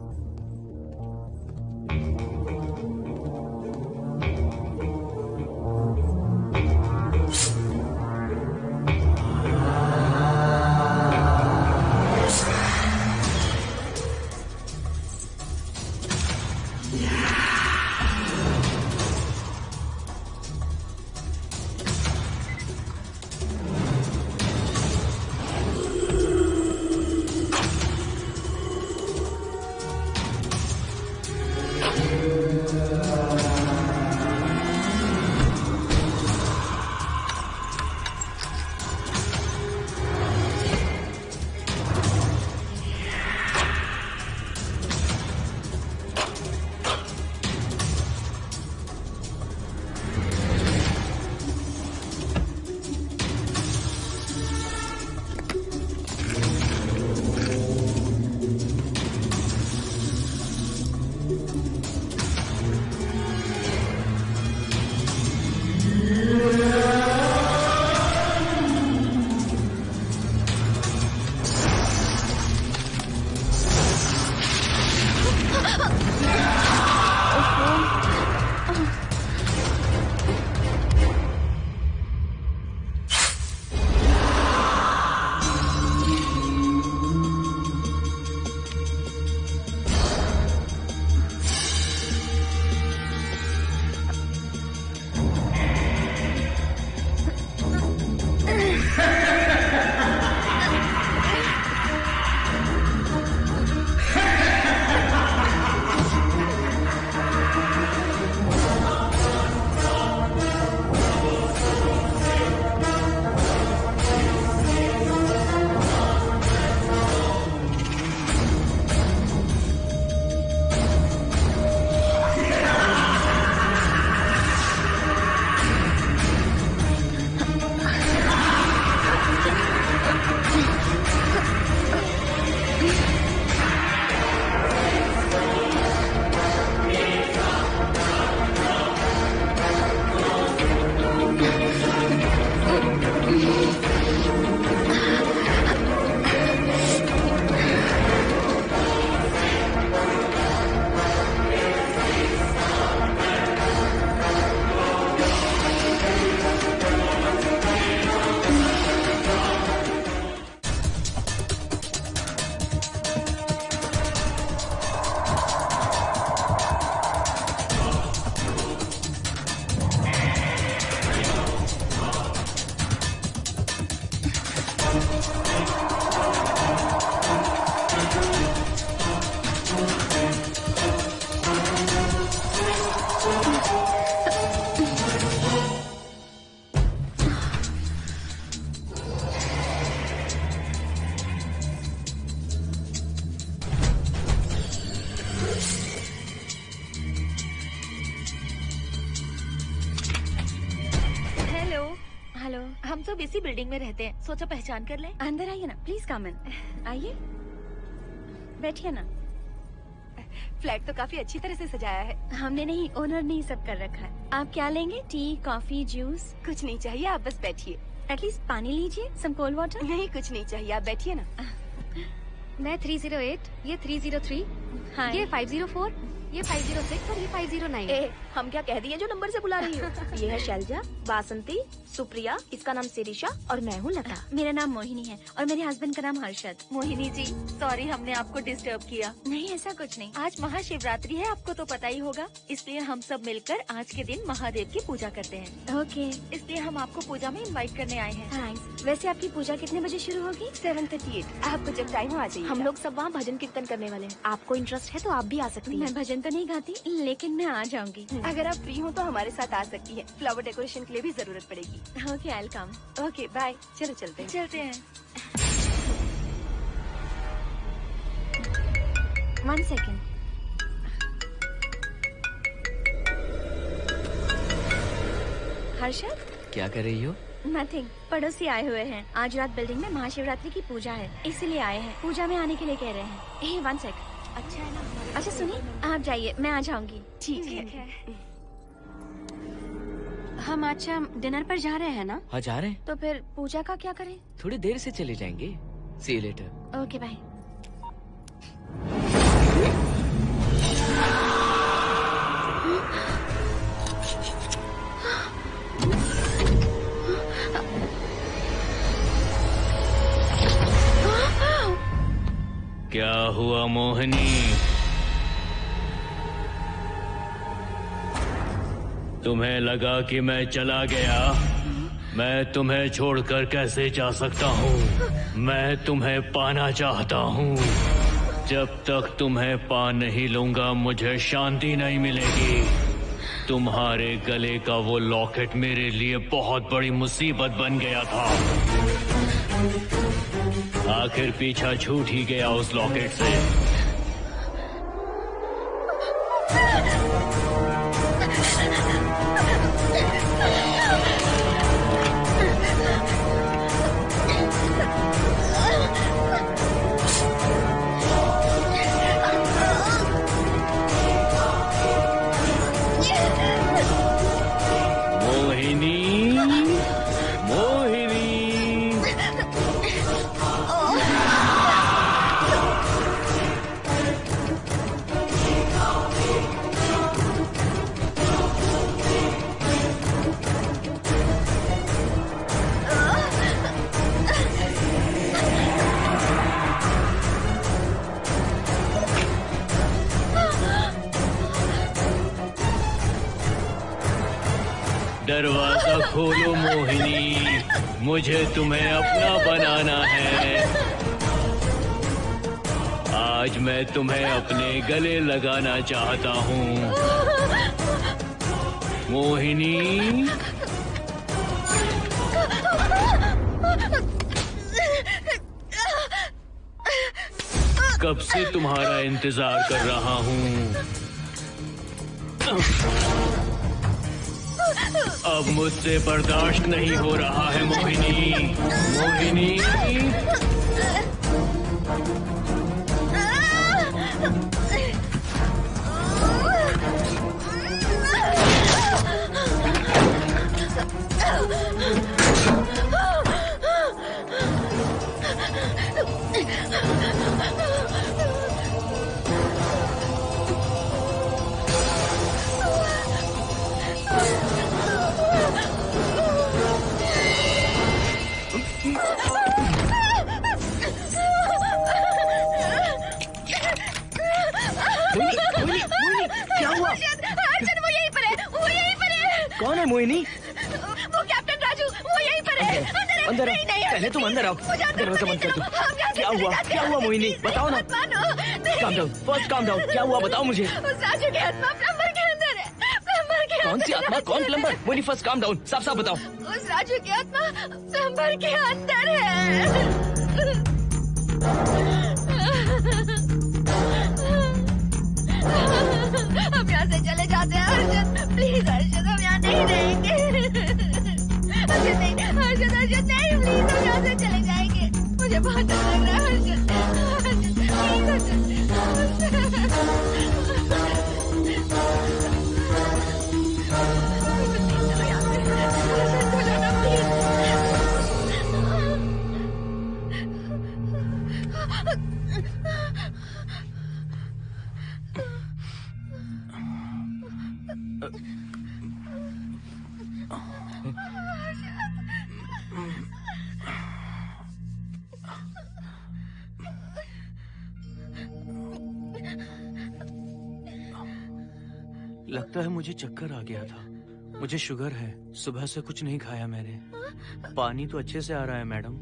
हेलो। हम सब इसी बिल्डिंग में रहते हैं, सोचा पहचान कर लें। अंदर आइए ना, प्लीज कम इन। आइए, बैठिए ना। फ्लैट तो काफी अच्छी तरह से सजाया है। हमने नहीं, ओनर ने ही सब कर रखा है। आप क्या लेंगे? T, coffee, juice? कुछ नहीं चाहिए, आप बस बैठिए। एटलीस्ट पानी लीजिए, सम कोल्ड वाटर। नहीं, कुछ नहीं चाहिए, आप बैठिए ना। मैं 308, ये 303, हाँ, ये 504, ये 506 और ये 509। ए, हम क्या कह दिए जो नंबर से बुला रही हो? ये है शैलजा, बासंती, सुप्रिया, इसका नाम शिरीषा और मैं हूँ लता। मेरा नाम मोहिनी है और मेरे हस्बैंड का नाम हर्षद। मोहिनी जी, सॉरी हमने आपको डिस्टर्ब किया। नहीं, ऐसा कुछ नहीं। आज महाशिवरात्रि है, आपको तो पता ही होगा, इसलिए हम सब मिलकर आज के दिन महादेव की पूजा करते हैं। ओके, इसलिए हम आपको पूजा में इनवाइट करने आए हैं। थैंक्स। वैसे आपकी पूजा कितने बजे शुरू होगी? 7:38। आपको जब टाइम हो आ जाइए। हम लोग सब वहाँ भजन कीर्तन करने वाले हैं। आपको इंटरेस्ट है तो आप भी आ सकती मैं हैं। भजन तो नहीं गाती, लेकिन मैं आ जाऊंगी। अगर आप फ्री हो तो हमारे साथ आ सकती है। फ्लावर डेकोरेशन के लिए भी जरूरत पड़ेगी। Okay, I will come. Okay, bye. चलो चलते हैं। चलते हैं। 1 सेकेंड। हर्षद? क्या कर रही हो? नथिंग, पड़ोसी आए हुए हैं। आज रात बिल्डिंग में महाशिवरात्रि की पूजा है, इसीलिए आए हैं। पूजा में आने के लिए कह रहे हैं। 1 सेकेंड। अच्छा है ना? अच्छा सुनिए, आप जाइए, मैं आ जाऊंगी। ठीक है। हम आज शाम डिनर पर जा रहे हैं ना? हाँ जा रहे हैं। तो फिर पूजा का क्या करें? थोड़ी देर से चले जाएंगे। See you later. Okay, bye. क्या हुआ मोहिनी? तुम्हें लगा कि मैं चला गया? मैं तुम्हें छोड़कर कैसे जा सकता हूँ? मैं तुम्हें पाना चाहता हूँ। जब तक तुम्हें पा नहीं लूंगा मुझे शांति नहीं मिलेगी। तुम्हारे गले का वो लॉकेट मेरे लिए बहुत बड़ी मुसीबत बन गया था। आखिर पीछा छूट ही गया उस लॉकेट से। दरवाजा खोलो मोहिनी, मुझे तुम्हें अपना बनाना है। आज मैं तुम्हें अपने गले लगाना चाहता हूँ मोहिनी। कब से तुम्हारा इंतजार कर रहा हूँ। अब मुझसे बर्दाश्त नहीं हो रहा है मोहिनी। मोहिनी क्या हुआ? अर्जुन वो यहीं पर है, वो यहीं पर है। कौन है मोहिनी? वो कैप्टन राजू, वो यहीं पर है। अंदर आओ, नहीं, पहले तुम अंदर आओ। दरवाजा बंद कर दो। क्या हुआ? क्या हुआ मोहिनी? बताओ ना। Calm down, first calm down. क्या हुआ बताओ मुझे। उस राजू की आत्मा प्लम्बर के अंदर है। प्लम्बर के कौन सी आत्मा? कौन plumber? Mohini first calm down, साफ साफ बताओ। उस राजू की आत्मा प्लम्बर के अंदर है। हम यहाँ से चले जाते हैं अर्जुन, प्लीज अर्जुन, हम यहाँ नहीं रहेंगे। अर्जुन नहीं, लगता है मुझे चक्कर आ गया था। मुझे शुगर है, सुबह से कुछ नहीं खाया मैंने। पानी तो अच्छे से आ रहा है मैडम।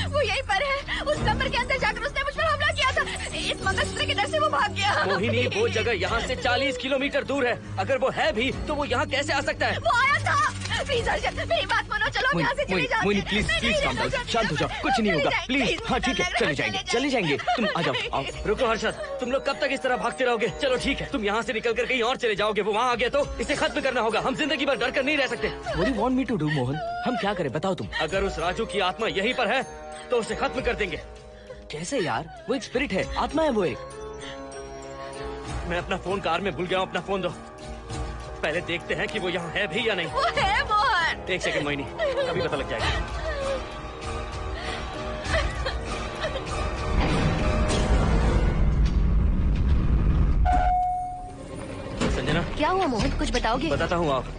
वो यहीं पर है। उस नंबर के अंदर जाकर उसने मुझ पर हमला किया था। इस मंगलसूत्र के डर से वो भाग गया। मोहिनी, वो जगह यहाँ से 40 किलोमीटर दूर है। अगर वो है भी तो वो यहाँ कैसे आ सकता है? वो आया था। प्लीज अर्जुन, मेरी बात मानो, चलो हम यहाँ से चले जाते मोहिनी हैं। प्लीज नहीं, प्लीज नहीं, काम डाउन, नहीं, शांत हो जाओ, कुछ नहीं होगा प्लीज। हाँ ठीक है, चले जाएंगे। तुम आ जाओ, आओ। रुको हर्षद, तुम लोग कब तक इस तरह भागते रहोगे? चलो ठीक है, तुम यहाँ से निकल कर कहीं और चले जाओगे। वो वहाँ आ गया तो इसे खत्म करना होगा। हम जिंदगी भर डर कर नहीं रह सकते। What do you want me to do, Mohan? हम क्या करें बताओ तुम। अगर उस राजू की आत्मा यहीं पर है तो उसे खत्म कर देंगे। कैसे यार? वो एक स्पिरिट है, आत्मा है वो एक। मैं अपना फोन कार में भूल गया हूँ। अपना फोन दो। पहले देखते हैं कि वो यहाँ है भी या नहीं। वो है मोहन। एक सेकंड मोहिनी, अभी पता लग जाएगा। संजना, क्या हुआ मोहन, कुछ बताओगे? बताता हूँ आप।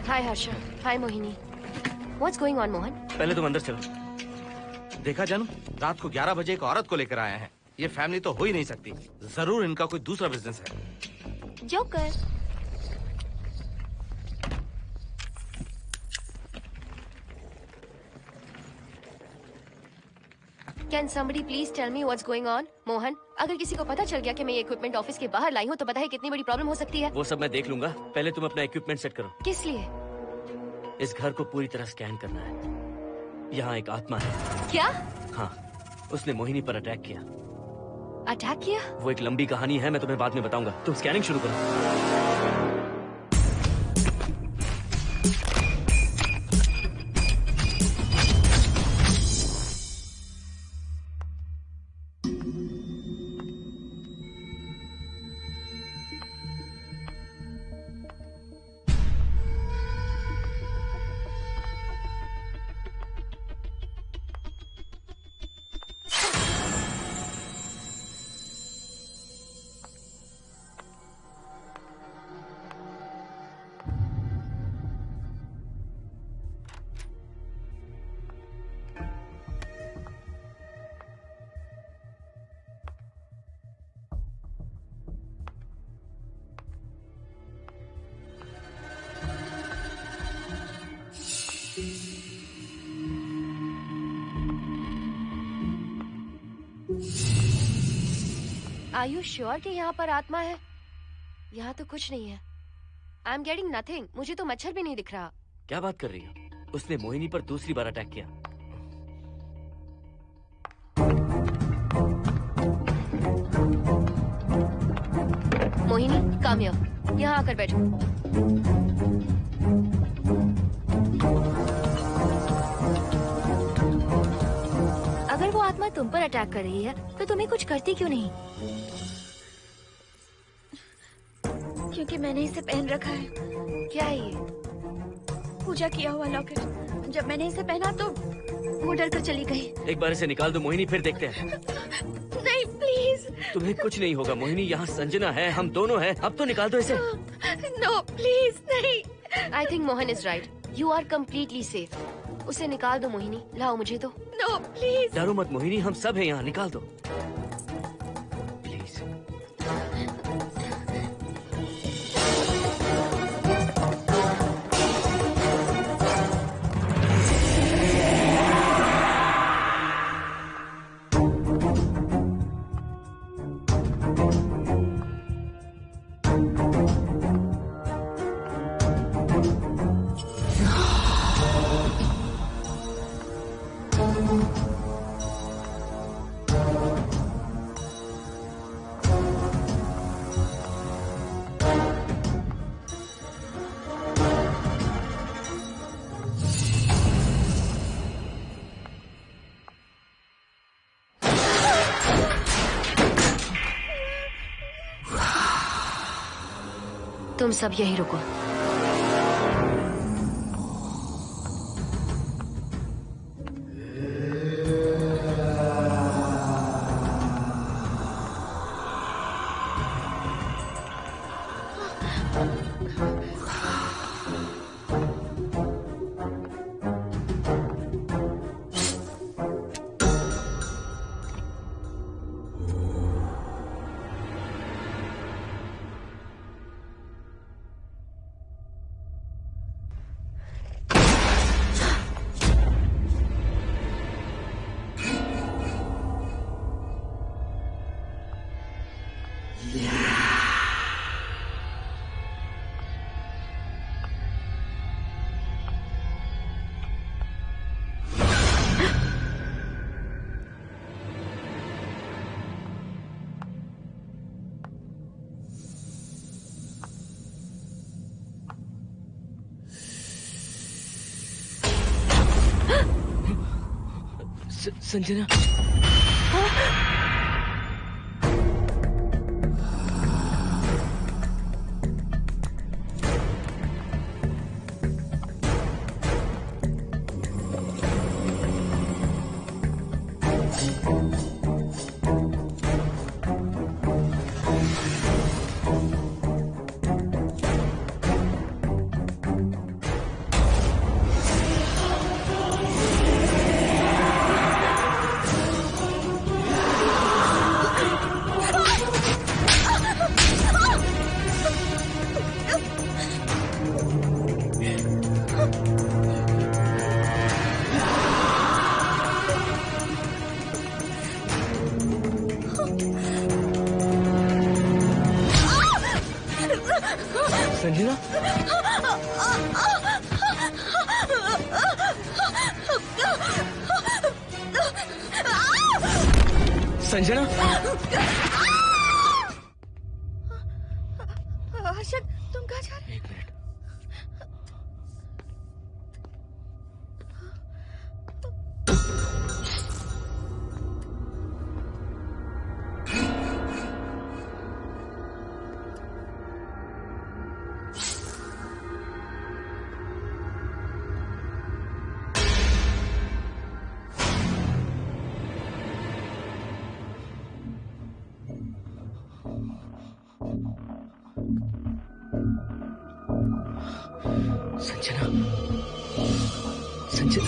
हाय हर्षा, हाय Mohini. What's going on, Mohan? पहले तुम अंदर चलो। देखा जानू, रात को 11 बजे एक औरत को लेकर आए हैं। ये फैमिली तो हो ही नहीं सकती। जरूर इनका कोई दूसरा बिजनेस है। Joker. Can somebody please tell me what's going on? Mohan, अगर किसी को पता चल गया कि मैं ये इक्विपमेंट ऑफिस के बाहर लाई हूँ तो पता है कितनी बड़ी प्रॉब्लम हो सकती है। वो सब मैं देख लूंगा। पहले तुम अपना इक्विपमेंट सेट करो। किस लिए? इस घर को पूरी तरह स्कैन करना है। यहाँ एक आत्मा है। क्या? हाँ, उसने मोहिनी पर अटैक किया। अटैक किया? वो एक लंबी कहानी है, मैं तुम्हें बाद में बताऊंगा। तुम स्कैनिंग शुरू करो। Are you sure कि यहाँ पर आत्मा है? यहाँ तो कुछ नहीं है। I'm getting nothing. मुझे तो मच्छर भी नहीं दिख रहा। क्या बात कर रही हो? उसने मोहिनी पर दूसरी बार अटैक किया। Mohini, come here. यहाँ आकर बैठो। अगर वो आत्मा तुम पर अटैक कर रही है तो तुम्हें कुछ करती क्यों नहीं? क्योंकि मैंने इसे पहन रखा है। क्या है ये? पूजा किया हुआ लॉकेट। जब मैंने इसे पहना तो वो डर कर चली गई। एक बार इसे निकाल दो मोहिनी, फिर देखते हैं। नहीं प्लीज। तुम्हें कुछ नहीं होगा मोहिनी, यहाँ संजना है, हम दोनों हैं। अब तो निकाल दो इसे। नो प्लीज नहीं। I think Mohan is right. You are completely safe. उसे निकाल दो मोहिनी, लाओ मुझे तो। No please. डरो मत मोहिनी, हम सब हैं यहाँ, निकाल दो। तुम सब यही रुको। संजना, संजना, हर्षद, तुम कहाँ जा रहे? एक मिनट। संजना, संजना,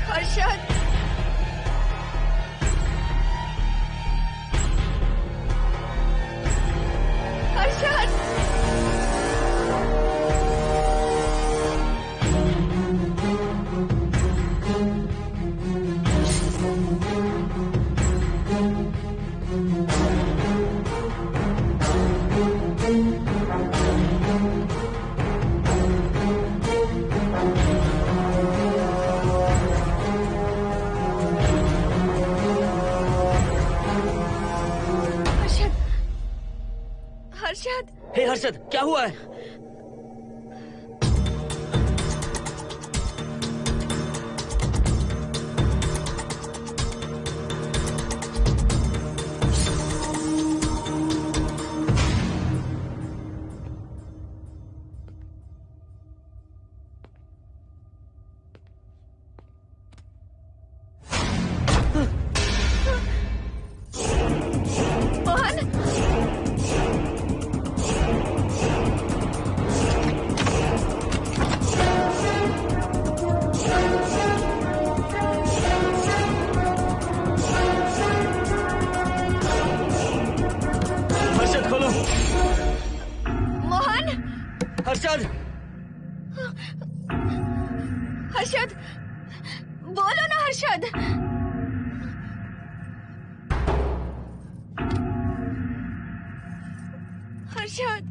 हर्षद, हर्षद, हर्षद। हे हर्षद, क्या हुआ है? हर्षद, हर्षद, बोलो ना हर्षद। हर्षद,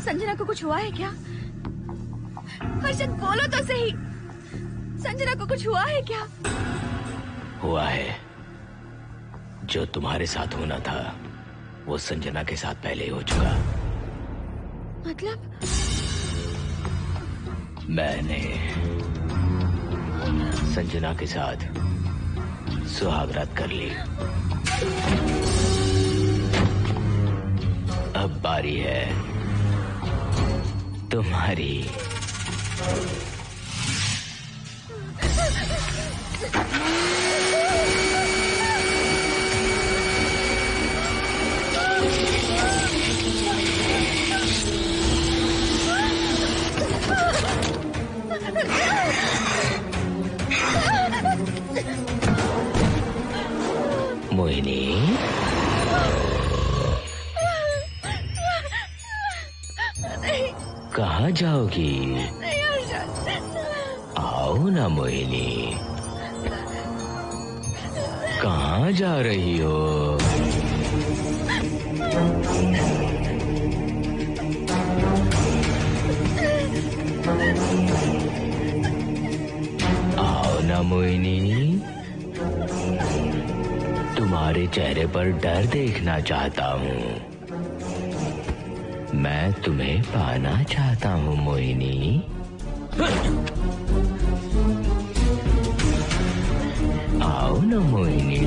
संजना को कुछ हुआ है क्या? हर्षद, बोलो तो सही। संजना को कुछ हुआ है क्या? हुआ है जो तुम्हारे साथ होना था वो संजना के साथ पहले ही हो चुका। मतलब? मैंने संजना के साथ सुहागरात कर ली। अब बारी है तुम्हारी। मोहिनी, कहाँ जाओगी? आओ ना मोहिनी, कहाँ जा रही हो? आओ ना मोहिनी, तुम्हारे चेहरे पर डर देखना चाहता हूँ। मैं तुम्हें पाना चाहता हूँ मोहिनी। आओ ना मोहिनी।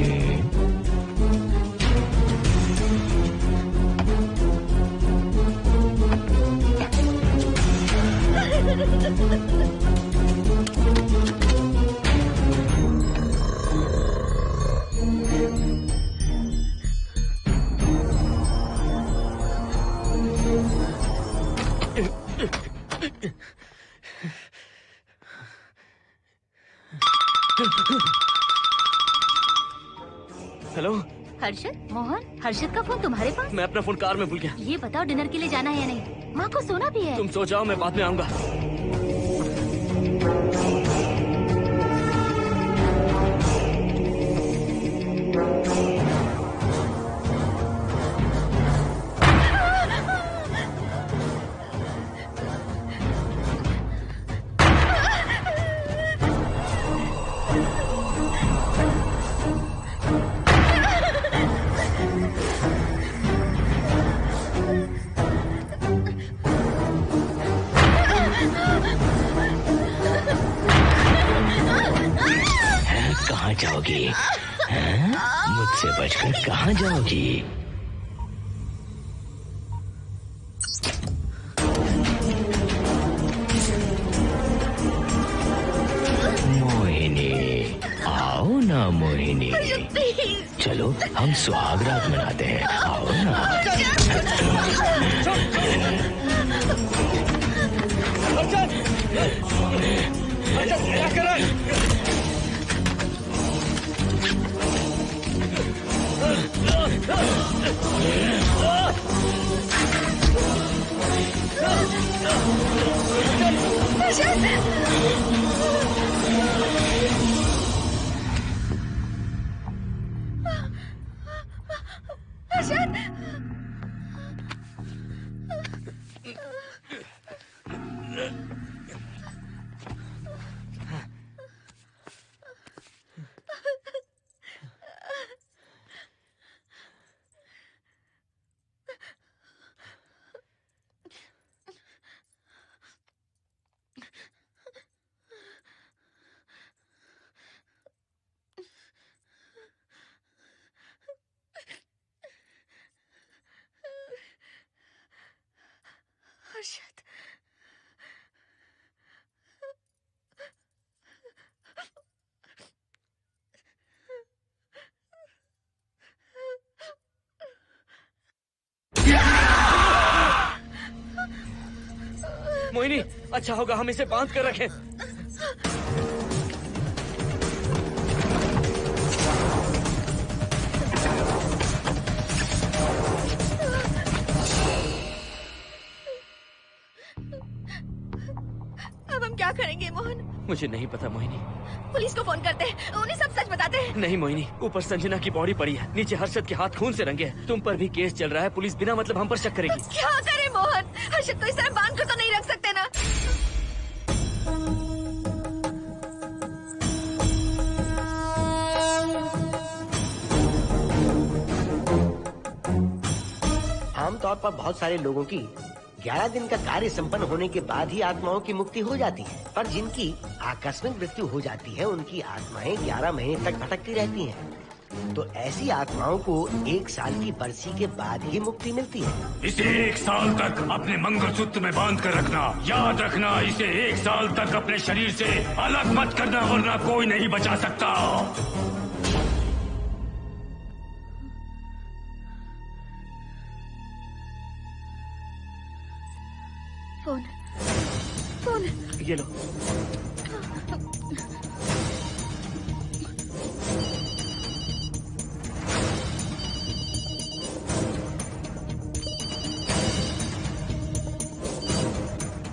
हेलो हर्षद, मोहन, हर्षद का फोन तुम्हारे पास? मैं अपना फोन कार में भूल गया। ये बताओ डिनर के लिए जाना है या नहीं? माँ को सोना भी है। तुम सो जाओ, मैं बाद में आऊंगा। कहाँ जाओगी? मुझसे बचकर कहाँ जाओगी? मोहिनी, आओ ना मोहिनी। चलो हम सुहागरात मनाते हैं, आओ ना। क्या कर रहा है? हर्षद, मोहिनी, अच्छा होगा हम इसे बांध कर रखें। अब हम क्या करेंगे मोहन? मुझे नहीं पता मोहिनी। पुलिस को फोन करते हैं, उन्हें सब सच बताते हैं। नहीं मोहिनी, ऊपर संजना की बॉडी पड़ी है, नीचे हर्षद के हाथ खून से रंगे हैं। तुम पर भी केस चल रहा है, पुलिस बिना मतलब हम पर शक करेगी। तो क्या करें मोहन? हर्षद को इस तरह बांध कर तो नहीं रख सकते ना। आमतौर पर बहुत सारे लोगों की 11 दिन का कार्य संपन्न होने के बाद ही आत्माओं की मुक्ति हो जाती है, पर जिनकी आकस्मिक मृत्यु हो जाती है उनकी आत्माएं 11 महीने तक भटकती रहती हैं। तो ऐसी आत्माओं को 1 साल की बरसी के बाद ही मुक्ति मिलती है। इसे 1 साल तक अपने मंगलसूत्र में बांध कर रखना। याद रखना, इसे 1 साल तक अपने शरीर से अलग मत करना, वरना कोई नहीं बचा सकता। फोन ये लो।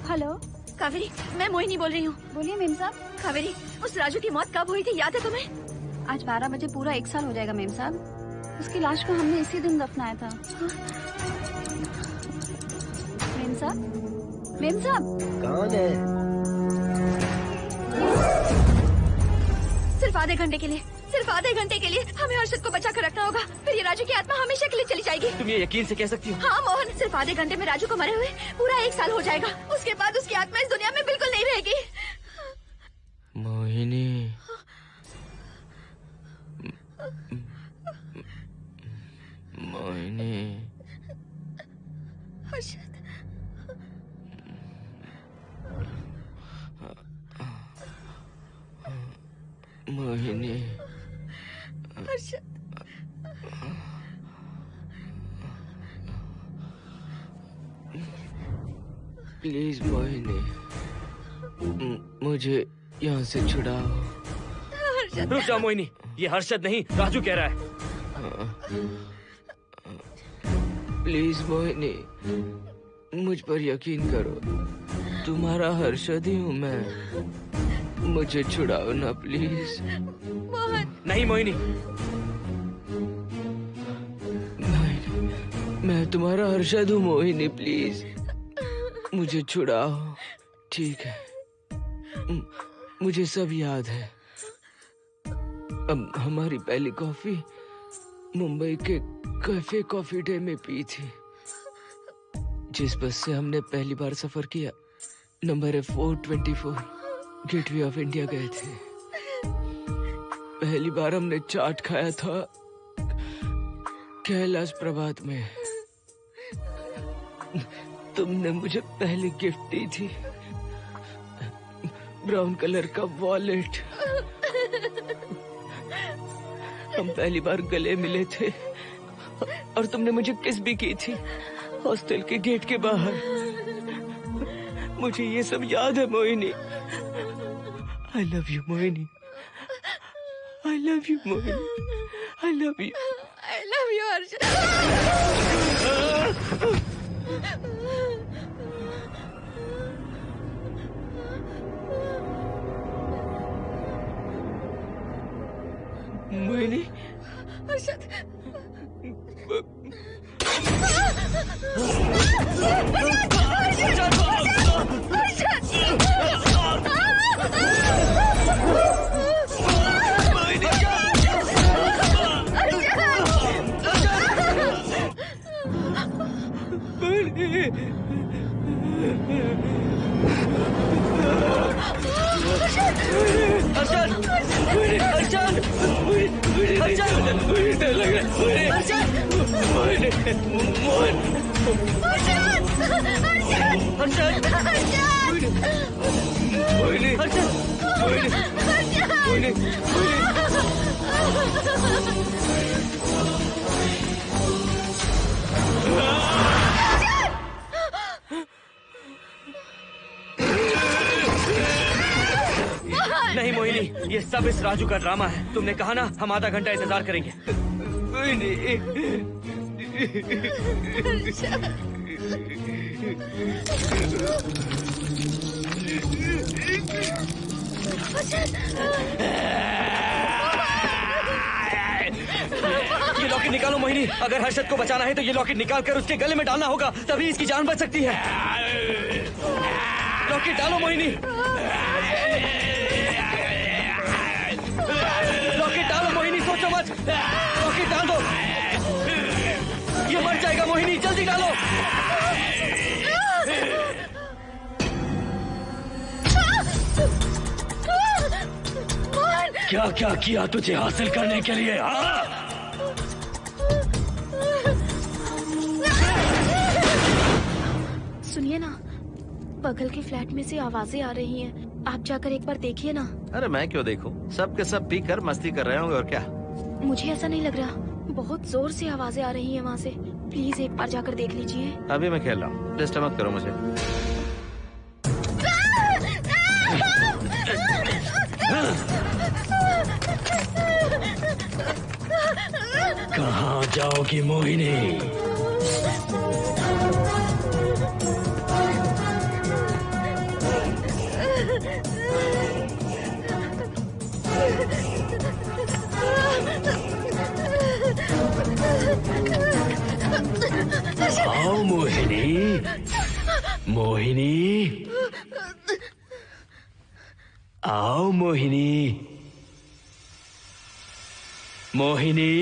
हेलो कावेरी, मैं मोहिनी बोल रही हूँ। बोलिए मेम साहब। कावेरी, उस राजू की मौत कब हुई थी, याद है तुम्हें? आज 12 बजे पूरा 1 साल हो जाएगा मेम साहब। उसकी लाश को हमने इसी दिन दफनाया था। मेम साहब, मेम साहब। कौन है? सिर्फ आधे घंटे के लिए, सिर्फ आधे घंटे के लिए हमें हर्षद को बचा कर रखना होगा, फिर ये राजू की आत्मा हमेशा के लिए चली जाएगी। तुम ये यकीन से कह सकती हो? हाँ मोहन, सिर्फ आधे घंटे में राजू को मरे हुए पूरा 1 साल हो जाएगा। उसके बाद उसकी आत्मा इस दुनिया में बिल्कुल नहीं रहेगी। मोहिनी, मोहिनी, हर्षद, मोहिनी, हर्षद, प्लीज मोहिनी, मुझे यहाँ से छुड़ाओ। रुक जाओ मोहिनी, ये हर्षद नहीं राजू कह रहा है। प्लीज मोहिनी, मुझ पर यकीन करो, तुम्हारा हर्षद ही हूँ मैं। मुझे छुड़ाओ ना प्लीज। मोहन। नहीं मोहिनी, मैं तुम्हारा हर्षद हूँ मोहिनी, प्लीज मुझे छुड़ाओ। ठीक है, मुझे सब याद है। अब हमारी पहली कॉफी मुंबई के कैफे कॉफी डे में पी थी। जिस बस से हमने पहली बार सफर किया, नंबर है 424, गेटवे ऑफ इंडिया गए थे। पहली बार हमने चाट खाया था कैलाश प्रभात में। तुमने मुझे पहली गिफ्ट दी थी, ब्राउन कलर का वॉलेट। हम पहली बार गले मिले थे और तुमने मुझे किस भी की थी हॉस्टल के गेट के बाहर। मुझे ये सब याद है Mohini. I love you Mohini, I love you Mohini, I love you, I love you Harshad. Mohini, Harshad, नहीं मोहिनी, ये सब इस राजू का ड्रामा है। तुमने कहा ना हम आधा घंटा इंतजार करेंगे। ये लॉकेट निकालो मोहिनी। अगर हर्षद को बचाना है तो ये लॉकेट निकाल कर उसके गले में डालना होगा, तभी इसकी जान बच सकती है। लॉकेट डालो मोहिनी, लॉकेट डालो मोहिनी, सोचो मत। लॉकेट डाल दो, ये मर जाएगा मोहिनी। जल्दी जल्दी डालो। क्या क्या किया तुझे हासिल करने के लिए? सुनिए ना, बगल के फ्लैट में से आवाजें आ रही हैं। आप जाकर एक बार देखिए ना। अरे मैं क्यों देखूं? सब के सब पीकर मस्ती कर रहे होंगे और क्या। मुझे ऐसा नहीं लग रहा, बहुत जोर से आवाजें आ रही हैं वहाँ से। प्लीज एक बार जाकर देख लीजिए। अभी मैं खेल रहा हूँ, डिस्टर्ब मत करो मुझे। कहाँ जाओगी मोहिनी? आओ मोहिनी, मोहिनी, आओ मोहिनी, मोहिनी।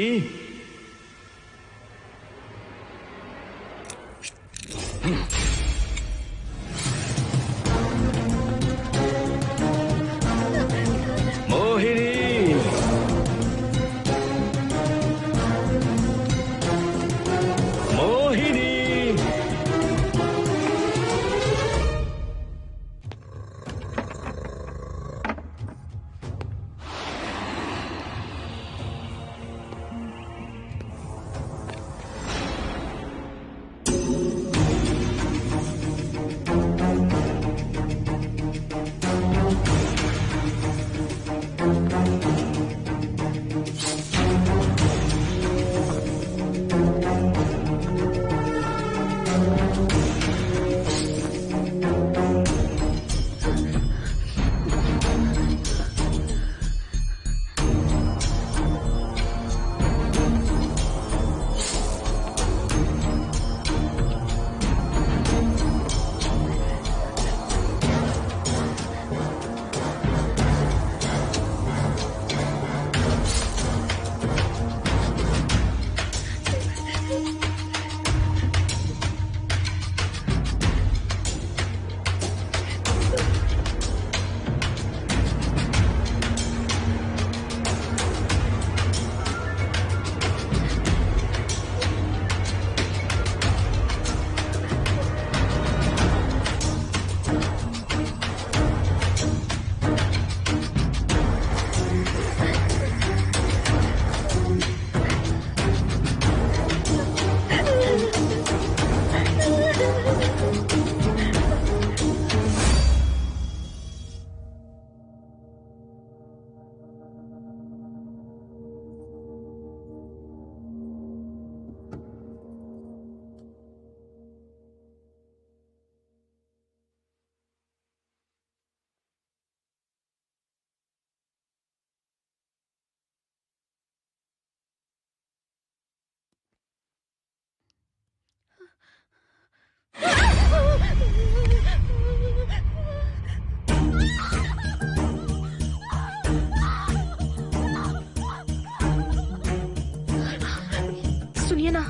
सुनिए ना,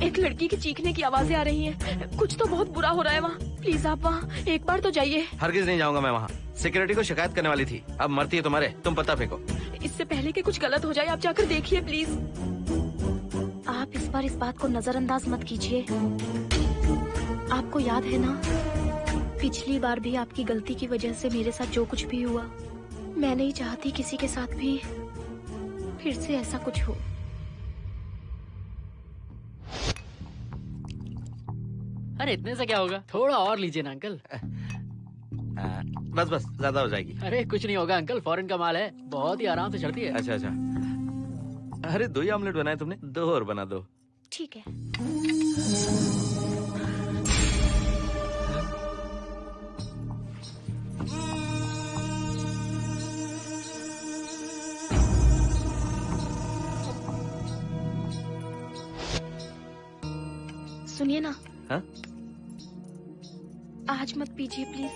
एक लड़की की चीखने की आवाजें आ रही हैं। कुछ तो बहुत बुरा हो रहा है वहाँ। प्लीज आप वहाँ एक बार तो जाइए। हरगिज नहीं जाऊंगा मैं वहाँ। सिक्योरिटी को शिकायत करने वाली थी, अब मरती है तुम्हारे, तुम पता फेंको। इससे पहले कि कुछ गलत हो जाए आप जाकर देखिए प्लीज। आप इस बार इस बात को नजरअंदाज मत कीजिए। आपको याद है ना, पिछली बार भी आपकी गलती की वजह से मेरे साथ जो कुछ भी हुआ, मैं नहीं चाहती किसी के साथ भी फिर से ऐसा कुछ हो। अरे इतने से क्या होगा, थोड़ा और लीजिए ना अंकल। बस बस, ज्यादा हो जाएगी। अरे कुछ नहीं होगा अंकल, फॉरेन का माल है, बहुत ही आराम से चढ़ती है। अच्छा अच्छा। अरे 2 ही ऑमलेट बनाए तुमने, 2 और बना दो। ठीक है। सुनिए ना। हाँ? आज मत पीजिए प्लीज।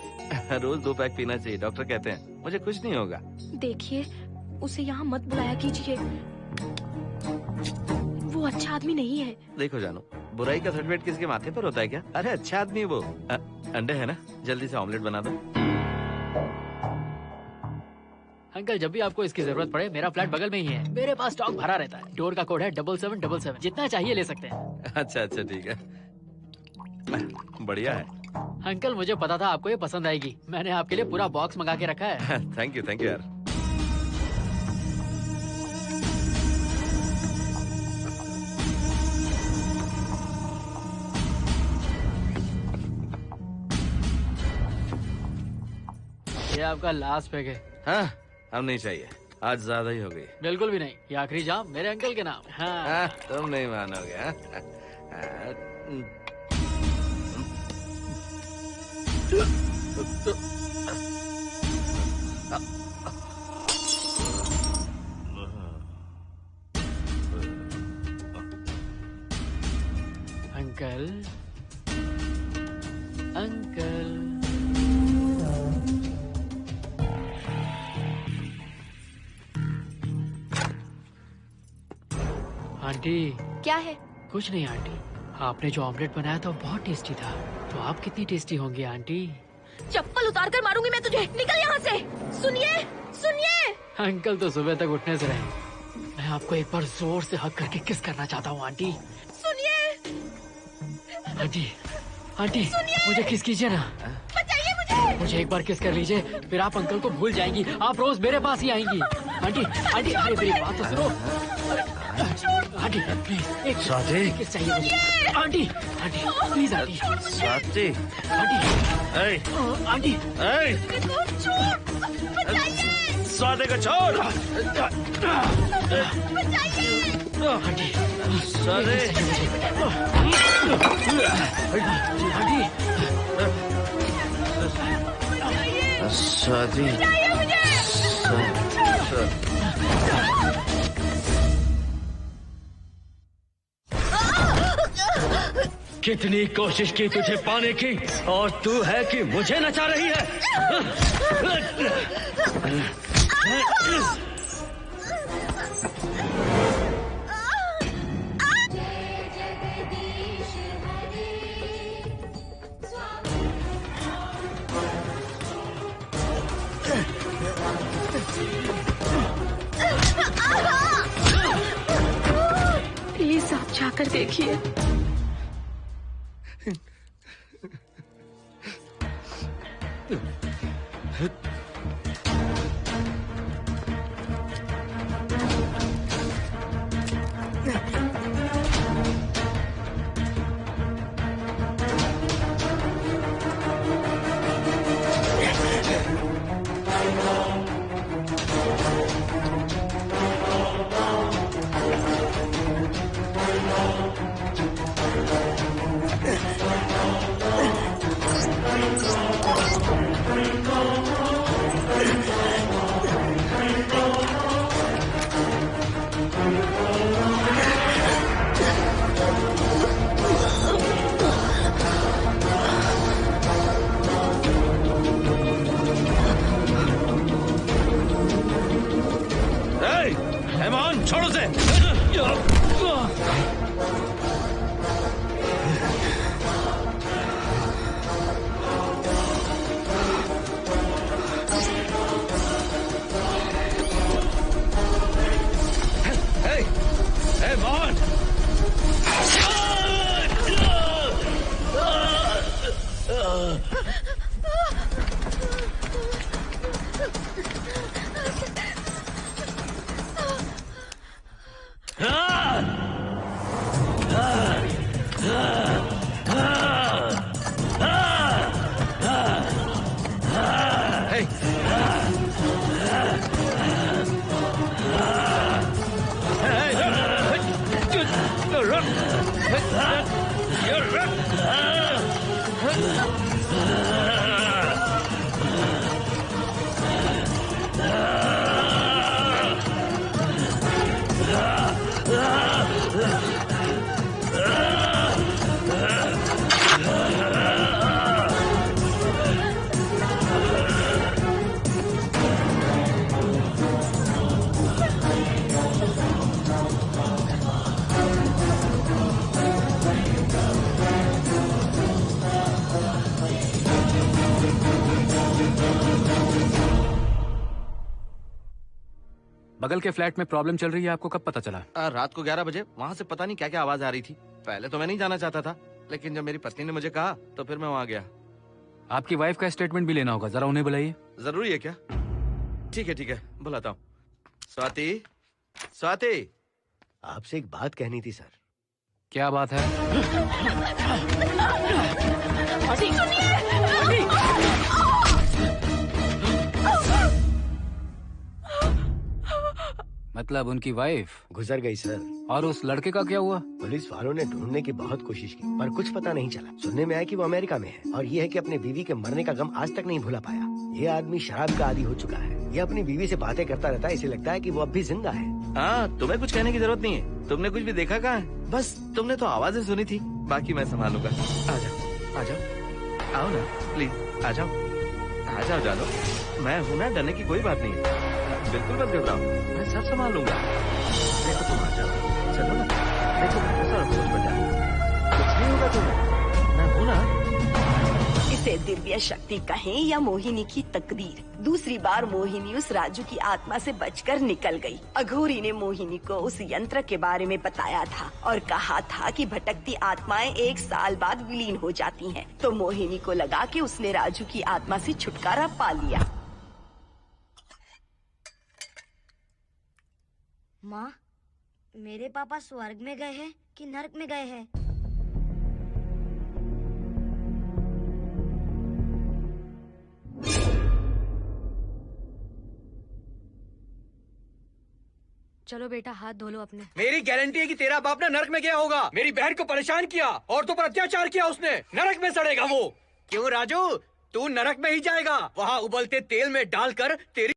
रोज 2 पैक पीना चाहिए, डॉक्टर कहते हैं। मुझे कुछ नहीं होगा। देखिए, उसे यहाँ मत बुलाया कीजिए। वो अच्छा आदमी नहीं है। देखो जानू, बुराई का सर्टिफिकेट किसके माथे पर होता है क्या? अरे अच्छा आदमी है वो। अंडे है ना, जल्दी से ऑमलेट बना दो। अंकल जब भी आपको इसकी जरूरत पड़े, मेरा फ्लैट बगल में ही है। मेरे पास स्टॉक भरा रहता है। डोर का कोड है 7777। जितना चाहिए ले सकते हैं। अच्छा अच्छा ठीक है, बढ़िया है। अंकल मुझे पता था आपको ये पसंद आएगी। मैंने आपके लिए पूरा बॉक्स मंगा के रखा है। थैंक यू यार। ये आपका लास्ट पैक है। हाँ, हम नहीं चाहिए, आज ज्यादा ही हो गई। बिल्कुल भी नहीं, ये आखिरी जाम मेरे अंकल के नाम। हाँ। तुम नहीं मानोगे। Uncle uncle aunty. क्या है? कुछ नहीं आंटी, आपने जो ऑमलेट बनाया था वो बहुत टेस्टी था। तो आप कितनी टेस्टी होंगी आंटी? चप्पल उतार कर मारूंगी मैं तुझे। निकल यहाँ से। सुनिए सुनिए। अंकल तो सुबह तक उठने से रहे। मैं आपको एक बार जोर से हक करके किस करना चाहता हूँ आंटी। सुनिए आंटी। आंटी मुझे किस कीजिए ना। बचाइए मुझे। मुझे एक बार किस कर लीजिए, फिर आप अंकल को भूल जाएंगी। आप रोज मेरे पास ही आएंगी। आंटी आंटी अरे मेरी बात तो सुनो। आंटी प्लीज एक किस चाहिए मुझे। Aunty aunty please aunty. Swati. Aunty aunty Swati को छोड़। आंटी स्वाति। स्वाति। कितनी कोशिश की तुझे पाने की, और तू है कि मुझे नचा रही है। प्लीज आप जाकर देखिए। छोड़ो से। बगल के फ्लैट में प्रॉब्लम चल रही है, आपको कब पता चला? रात को 11 बजे वहाँ से पता नहीं क्या क्या आवाज आ रही थी। पहले तो मैं नहीं जाना चाहता था, लेकिन जब मेरी पत्नी ने मुझे कहा तो फिर मैं वहाँ गया। आपकी वाइफ का स्टेटमेंट भी लेना होगा, जरा उन्हें बुलाइए। जरूरी है क्या? ठीक है, बुलाता हूँ। स्वाति, स्वाति, आपसे एक बात कहनी थी सर। क्या बात है? मतलब उनकी वाइफ गुजर गई सर। और उस लड़के का क्या हुआ? पुलिस वालों ने ढूंढने की बहुत कोशिश की पर कुछ पता नहीं चला। सुनने में आया कि वो अमेरिका में है और ये है कि अपने बीवी के मरने का गम आज तक नहीं भुला पाया। ये आदमी शराब का आदी हो चुका है। ये अपनी बीवी से बातें करता रहता है, इसे लगता है कि वो अब भी जिंदा है। हाँ, तुम्हें कुछ कहने की जरूरत नहीं है। तुमने कुछ भी देखा कहाँ है? बस तुमने तो आवाजें सुनी थी, बाकी मैं संभालूंगा। आ जाओ, आओ ना प्लीज, आ जाओ जानो। मैं हूँ ना, डरने की कोई बात नहीं है। बिल्कुल मत घबराओ, मैं सब संभाल लूंगा। देखो तुम आ जाओ, चलो ना। देखो भरोसा रखो मुझ पर, जाओ, कुछ नहीं होगा तुम्हें, मैं हूँ ना। इसे दिव्य शक्ति कहें या मोहिनी की तकदीर, दूसरी बार मोहिनी उस राजू की आत्मा से बचकर निकल गई। अघोरी ने मोहिनी को उस यंत्र के बारे में बताया था और कहा था कि भटकती आत्माएं 1 साल बाद विलीन हो जाती हैं। तो मोहिनी को लगा कि उसने राजू की आत्मा से छुटकारा पा लिया। माँ, मेरे पापा स्वर्ग में गए हैं कि नरक में गए हैं? चलो बेटा, हाथ धो लो अपने। मेरी गारंटी है कि तेरा बाप ना नरक में गया होगा। मेरी बहन को परेशान किया, औरतों पर अत्याचार किया उसने। नरक में सड़ेगा वो। क्यों राजू, तू नरक में ही जाएगा। वहाँ उबलते तेल में डालकर तेरी